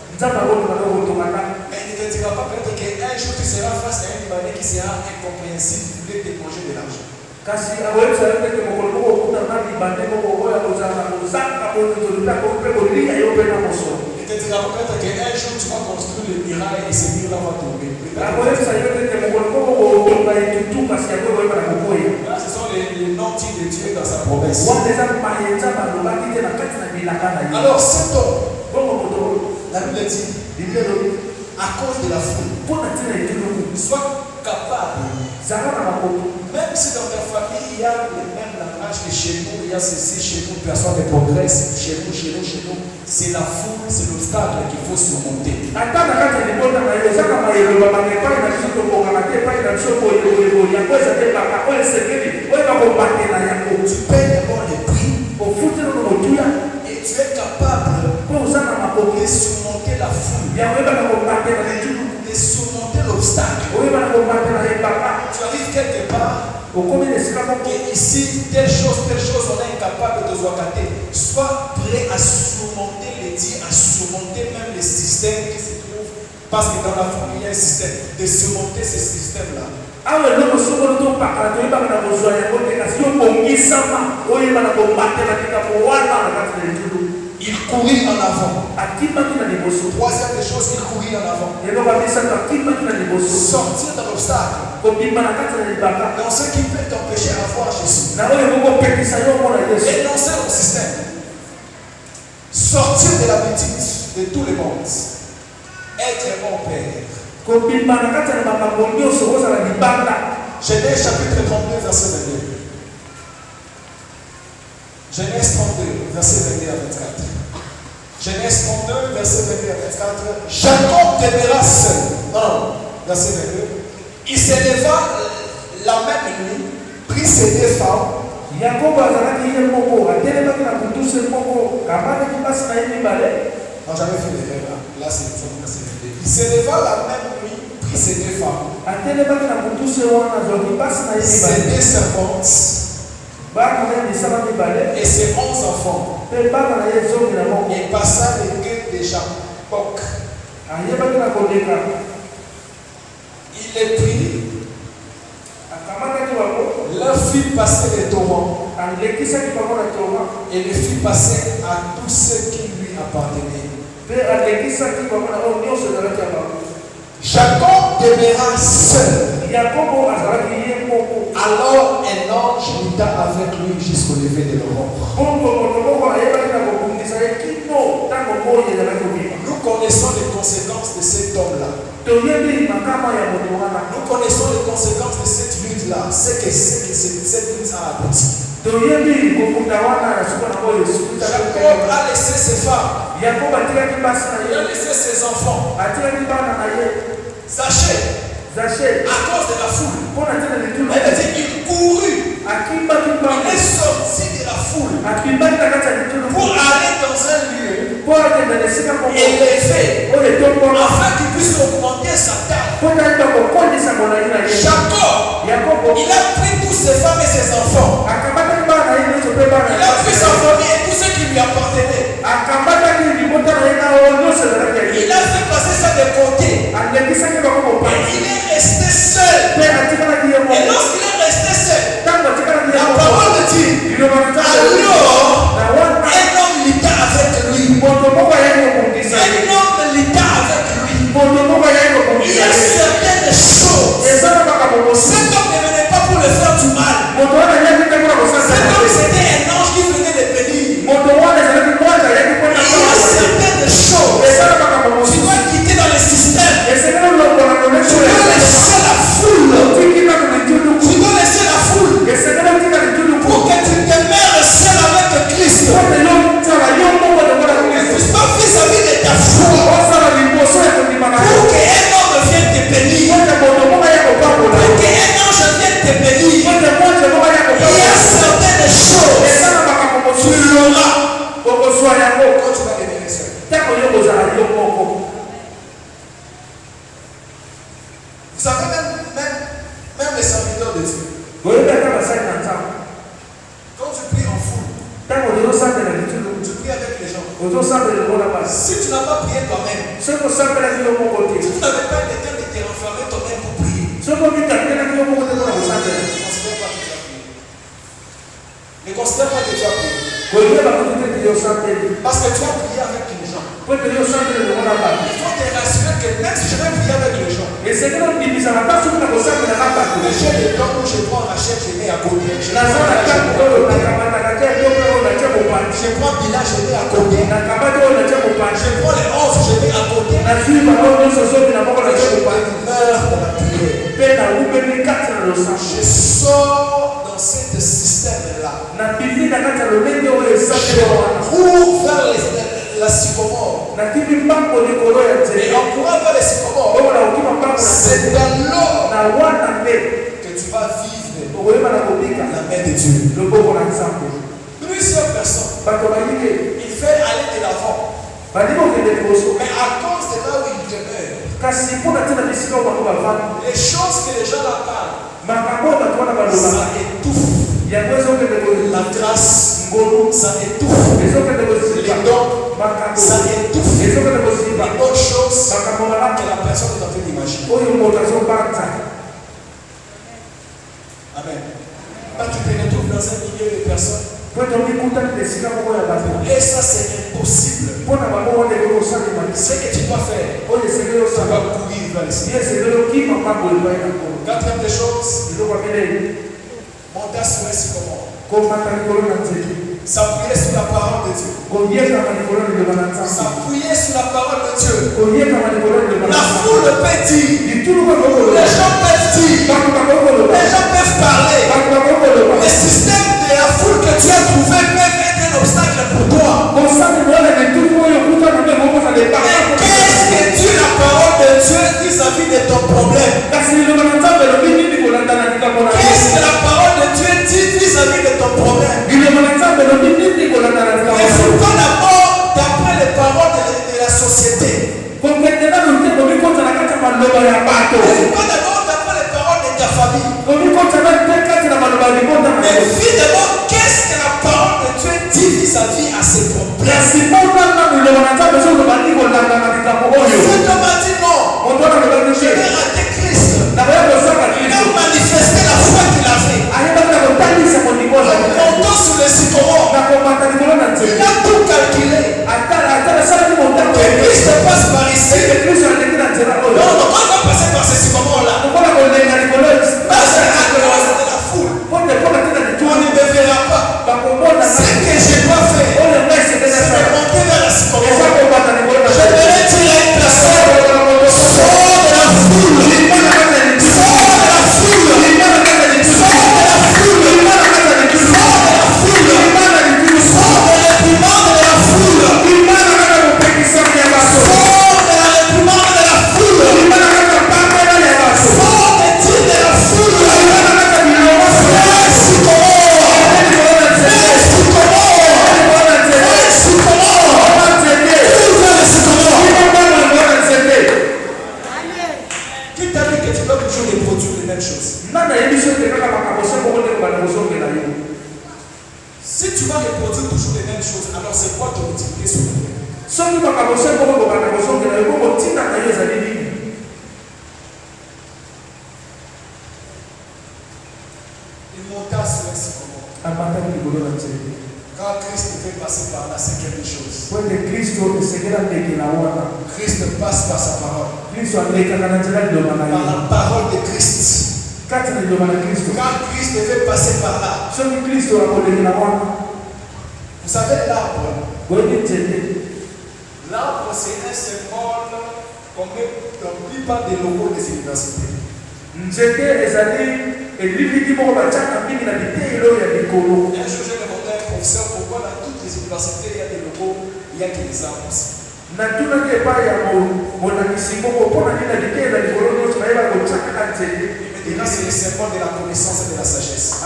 Mais il ne te dira pas peut-être qu'un jour tu seras face à un Libanais qui sera incompréhensible, qui voulait te manger de l'argent. Il ne te dira pas peut-être qu'un jour tu vas construire le miracle et ce miracle va tomber. Là, ce sont les nantis de Dieu dans sa promesse. Alors, cet homme, la Bible dit, à cause de la foule, sois capable, même si dans ta famille il y a le même langage que chez nous, il y a ceci, chez nous, personne ne progresse, chez nous, c'est la foule, c'est l'obstacle qu'il faut surmonter. Tu payes d'abord les prix et tu es capable de surmonter la foule, de surmonter l'obstacle. Tu arrives quelque part et ici, telle chose, on est incapable de zoakater. Sois prêt à surmonter les dires, à surmonter même les systèmes qui se trouvent. Parce que dans la famille, il y a un système. De surmonter ces systèmes-là. Il courit en avant. Troisième des choses, il courit en avant. Sortir de l'obstacle. Dans ce qui peut t'empêcher à voir Jésus. Énoncer au système. Sortir de l'habitude de tous les mondes. Être mon père. Genèse chapitre 32, verset 22. Genèse 32, verset 22 à 24. Genèse 32, verset 22 à 24. Jacob demeura seul. Non, verset 22. Il s'éleva la même nuit, prit ses deux femmes. Jacob azalaki ye moko atelemaki na kutuse moko kamataki mpasi na ye mibale. Non, j'avais fait l'erreur là. Là, c'est verset 22. Il s'éleva la même nuit, prit ses deux femmes. Atelemaki na kutuse wana azwaki mpasi na ye Ses mibale. deux servantes. Bana na ye misala mibale. Et ses 11 enfants. Mpe bana na ye zomi na moko. Il passa les gueux de Jacob. Ayebaki na koleka. Il les prit. Akamataki bango. Leur fit passer les torrents. Alekisaki bango na torrent. Et les fit passer à tous ceux qui lui appartenaient. Mpe alekisaki bango na oyo nyonso ezalaki ya bango. Jacob demeura seul. Yakobo azalaki ye moko. Alors un ange luta avec lui jusqu'au lever de l'aurore. Bongo moto moko ayebaki na kobundisa ye kino ntango oyo ezalaki kobima. Nous connaissons les conséquences de cet homme-là. Toyebi makama ya moto wana. Nous connaissons les conséquences de cette lutte-là. C'est que cette lutte a abouti. Toyebi kokunda wana na suka na oyo sukuta. Jacob a laissé ses femmes. Yakobo atikaki basi na Il a ye. laissé ses enfants. Atikaki bana na ye. Zaché. À cause de la foule. Mpona tina litulu. Elle a dit il courut. Akimbaki Il bana. est sorti de la foule Akimbaki na kati ya litulu. pour aller dans un lieu Mpo akende na esika moko. élevé Oyo etombona. afin qu'il puisse augmenter sa taille. Mpona ayeba kokondisa molai na ye. Jacob, Yakobo il a pris tous ses femmes et ses enfants. akamataki bana na ye nyonso mpe bana. Il a pris sa famille et tout ce qui lui appartenait. Akamataki libota na ye na oyo nyonso ezalaki ya ye. Il a fait passer ça de côté. Alekisaki bango Et mopanzi. il est resté seul. Mpe atikalaki ye Et moko. lorsqu'il est resté seul, Ntango atikalaki ye la moko. parole dit Liloba na Nzambe. alors Na wana un homme lutta avec lui. moto moko ayaki kobundisa ye. Un homme lutta avec lui. Moto moko ayaki Il y kobundisa a ye. certaines choses. Eza na makambo mosusu. Cet homme ne venait pas pour le faire du mal. Moto wana ayaki te mpona kosala Cet homme, mabe. c'était un ange qui venait de bénir. Moto wana ezalaki mwanza ayaki mpona Il y a certaines choses. eza na makambo Tu mosusu. dois quitter dans le système. Esengeli olongola Tu loleko dois laisser la foule. otikina ku lituluku. Tu dois laisser la foule Esengeli otika lituluku. pour que tu demeures seul avec Christ. Pote yo nsala yo moko lokola Ne Kristo. pousse pas vis-à-vis de ta foi. Osala liboso ya kondima na yo. Pour qu'un homme vienne te bénir. Pote moto moko ya kopambola. Pour qu'un ange vienne te bénir. Pote mwanze moko ya Il y a kopambola. certaines choses. Eza na makambo Tu mosusu. l'auras Okozwa yango. quand tu vas demeurer seul. Ntango yo kozala yo moko. Vous savez, même les serviteurs de Dieu, Oyebi ata basali na Nzambe. quand tu pries en foule, Ntango ozosambela lituluku. tu pries avec les gens. Ozosambela lokola basi. Si tu n'as pas prié toi-même, Soki osambelaki yo moko te. si tu n'avais pas le temps de te renfermer toi-même pour prier, Soki omitakelaki yo moko te mpona kosambela. ne considère pas que tu as prié. Koyeba kutu te yo osambeli. Parce que tu as prié avec les gens. Po te yo osambela lokola basi. Il faut te rassurer que même si je vais prier avec les gens, Esengeli ondimisa ata soki na kosambela na bato. mais j'ai le temps où je prends la chaîne, je mets à côté. Je Naza na ntango oyo nakamataka te biloko oyo natia mopanzi. prends Bila, je mets à côté. Nakamati oyo natia mopanzi. Je prends les 11, je mets à côté. Nazwi bango nyonso zomi na moko Et natia je mopanzi. meurs dans la prière. Mpe nawumeli kati na losambo. Je sors dans ce système-là. Nabimi na kati ya lolenge oyo esambeli wana. Cours vers la sycomore. Nakimi mbango likolo ya Et nzela. en courant vers les sycomores, Oyo naokima mbango na c'est nzela. dans l'eau Na wana mpe que tu vas vivre okoyeba na kobika la main de Dieu. loboko na Nzambe. Plusieurs personnes, Bato bayike il fait aller de l'avant. bandiki okende liboso. Mais à cause de là où il demeure, Kasi mpona ntina bisika oyo bango bavandi. les choses que les gens là parlent, Makambo oyo bato wana ça balobaka. étouffe. Yango ezokende La kozila. grâce, Ngolu ça étouffe. ezokende kozila. Les dons, Makambo ça étouffe. ezokende kozila. Les bonnes choses Makambo que malamu la personne est en train d'imaginer. oyo moto azobanza. Amen. Quand tu te retrouves dans un milieu de personnes, Po ete omikutani na esika moko ya bato. et ça c'est impossible. Mpona bango wana eloko osalema. Ce que tu dois faire, Oyo esengeli tu osala. vas courir vers le Seigneur. Ye esengeli okima mbango epai na nkolo. Quatrième des choses, Biloko ya minene monter sur un sycomore. komata likolo na nzete. S'appuyer sur la parole de Dieu. Koyekama likolo na liloba na Nzambe. S'appuyer sur la parole de Dieu. Koyekama likolo na liloba na La Nzambe. foule peut dire, Lituluku bakokoloba. les gens peuvent dire, Bato bakokoloba. les gens peuvent parler. Bato bakokoloba. Le système de la foule que tu as trouvé peut être un obstacle pour toi. Kosambela wana lituluku oyo okuta pas d'abord d'après les paroles de ta famille. Mais finalement, qu'est-ce que la parole de Dieu dit vis-à-vis à ces problèmes? Cet homme a dit non. Je vais rater Christ. Il a manifesté la foi qu'il avait. En montant sur le sycomore, il a tout calculé. Que Christ passe par ici. Non, on va passer par ce sycomore-là. Parce qu'à cause de la foule, on ne me verra pas. Ce que je dois faire, c'est de monter vers la sycomore. Je vais dire à une personne, sors de la foule. Sors de la foule. Sors de la foule. Sors de la foule. Sors de la réprimande de la foule. Sors de la réprimande de la foule. Sors des tirs de la foule. Frère sycomore. Frère sycomore. Frère sycomore. Ouvre le sycomore. Qui t'a dit que tu dois toujours reproduire les mêmes choses? Si tu vas reproduire toujours les mêmes choses, alors c'est quoi ton utilité sur la terre? Il monta sur un sycomore. Quand Christ fait passer par là, c'est quelque chose. Christ passe par sa parole. Par la parole de Christ. Quand Christ fait passer par là, vous savez l'arbre. L'arbre, c'est un symbole qu'on met dans la plupart des locaux des universités. Un jour, j'ai demandé à un professeur pourquoi dans toutes les universités il y a des locaux, il n'y a que des arbres aussi. Il me dit c'est le symbole de la connaissance et de la sagesse.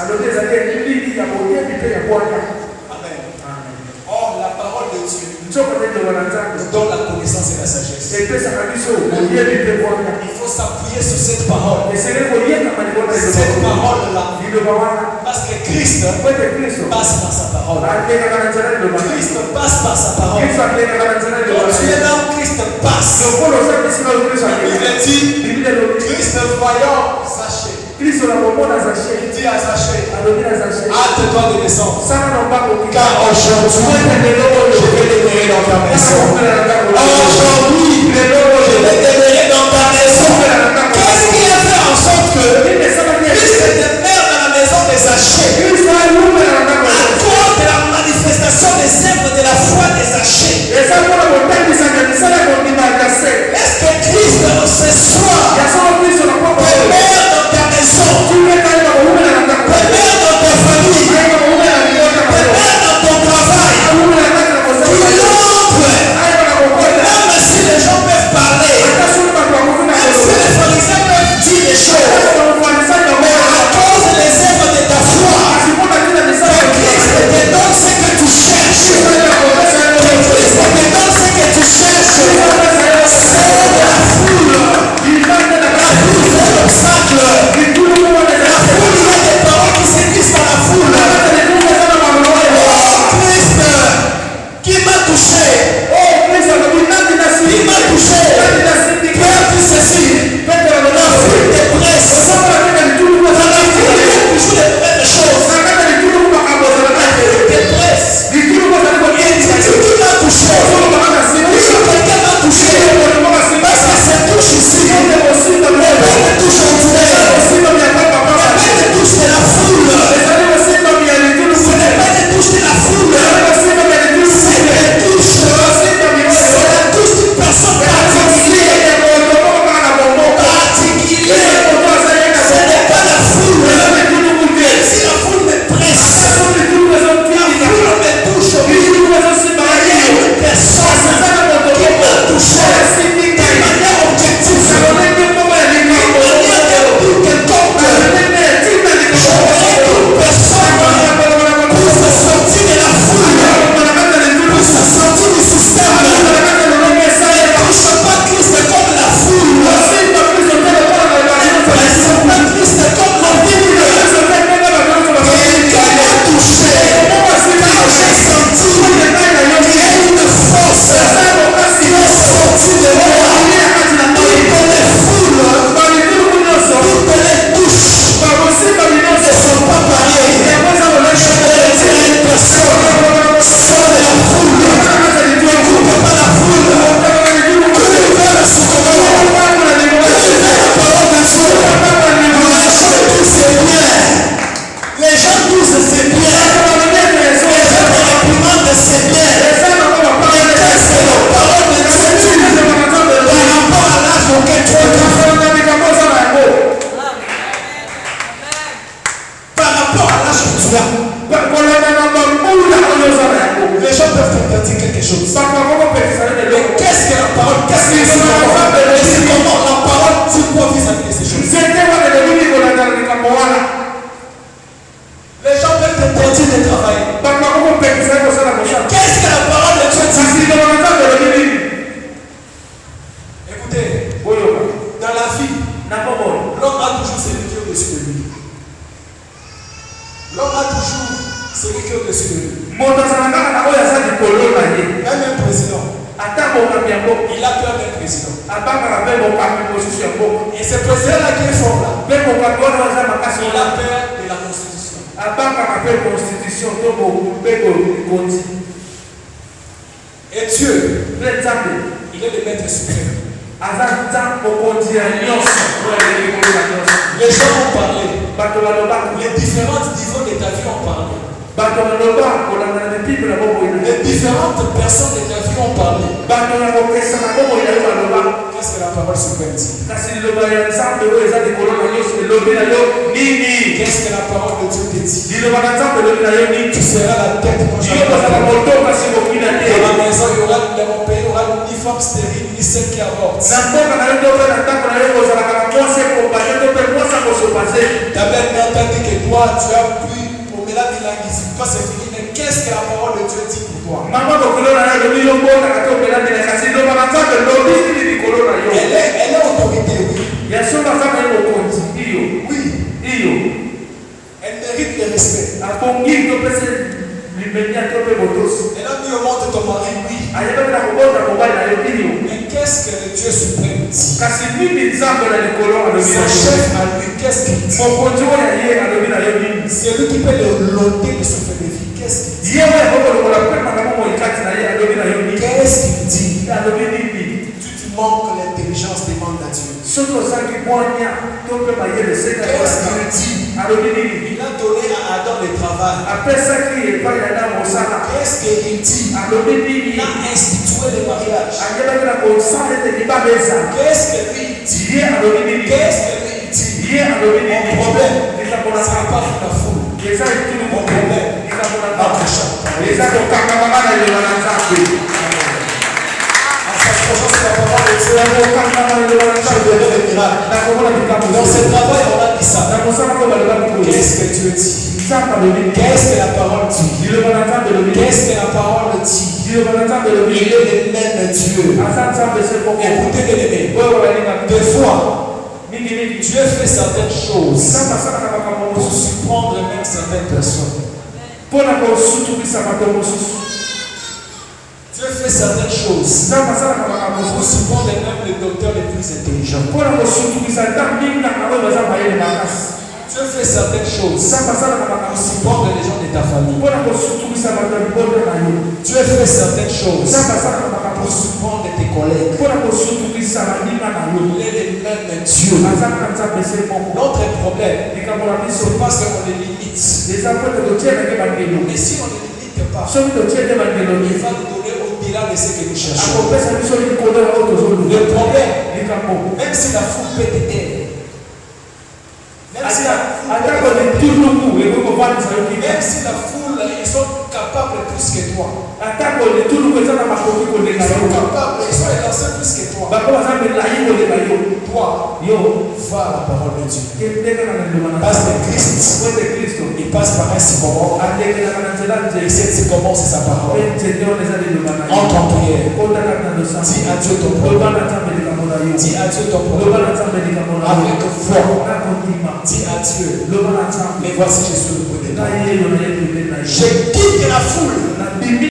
Amen. Or, la parole de Dieu nous donne la connaissance et la sagesse. Il faut s'appuyer sur cette parole. Cette parole-là. Parce que Christ passe par sa parole. Christ passe par sa parole. Quand tu es là où Christ passe, il dit, Christ voyant Zachée. Il dit à Zachée, hâte-toi de descendre. Car aujourd'hui, je vais demeurer dans ta maison. Aujourd'hui, je vais demeurer dans ta maison. Qu'est-ce qui a fait en sorte que Christ demeure dans la maison de Zachée? À cause de la manifestation des œuvres de la foi de Zachée. Est-ce que Christ ce soir demeure dans ta maison? Demeure dans ta famille? Demeure dans ton travail? Tu l'entres. Même si les gens peuvent parler, même si les pharisiens peuvent dire des choses, mais à cause Celui qui est au-dessus de lui. Même un président. Il a peur d'un président. Et ce président-là qui est fort là, il a peur de la constitution. Et Dieu, il est le maître suprême. Les gens ont parlé. Les différents niveaux de ta vie ont parlé. Les différentes personnes de ta vie ont parlé. Qu'est-ce que la parole suprême dit? Qu'est-ce que la parole de Dieu te dit? Tu seras la tête. Dans la maison, il y aura dans mon pays, il y aura ni femme stérile, ni celle qui avorte. Ta belle mère t'a dit que toi, tu as pu au-delà de l'anguille. Quand c'est fini, mais qu'est-ce que la parole de Dieu dit pour toi? Elle est autorité, oui. Oui. Elle mérite le respect. Elle a dit au monde de ton mari, oui. Mais qu'est-ce que le Dieu suprême dit? Son chef à lui, qu'est-ce qu'il dit? C'est lui qui peut le loter de son fait de vie. Qu'est-ce qu'il dit? Qu'est-ce qu'il dit? Tu manques l'intelligence, demande à Dieu. Qu'est-ce qu'il dit? Il a donné à Adam le travail. Qu'est-ce qu'il dit? Il a institué le mariage. Qu'est-ce que lui dit? Qu'est-ce que lui dit? Mon problème, ce n'est pas la foule. Mon problème, notre chant. Dans ce travail, on a dit ça. Qu'est-ce que Dieu dit? Qu'est-ce que la parole dit? Qu'est-ce que la parole dit? Il est le même Dieu. Écoutez bien, des fois, Dieu fait certaines choses pour surprendre même certaines personnes. Dieu fait certaines choses pour surprendre même les docteurs les plus intelligents. Dieu fait certaines choses pour surprendre les gens de ta famille. Dieu fait certaines choses pour surprendre tes collègues. Il est le même Dieu. Notre problème, c'est parce qu'on les limite. Mais si on ne les limite pas, il va nous donner au-delà de ce que nous cherchons. Le problème, même si la foule peut t'aider, même si la foule, ils sont capables plus que toi. Ils sont capables, ils sont élancés plus que toi. Toi, va à la parole de Dieu. Parce que Christ, il passe par un sycomore. Et cette sycomore, c'est sa parole. Entre en prière. Dis à Dieu ton problème. Dis à Dieu ton problème. Avec foi. Dis à Dieu. Mais voici, je suis le problème. Je quitte la foule.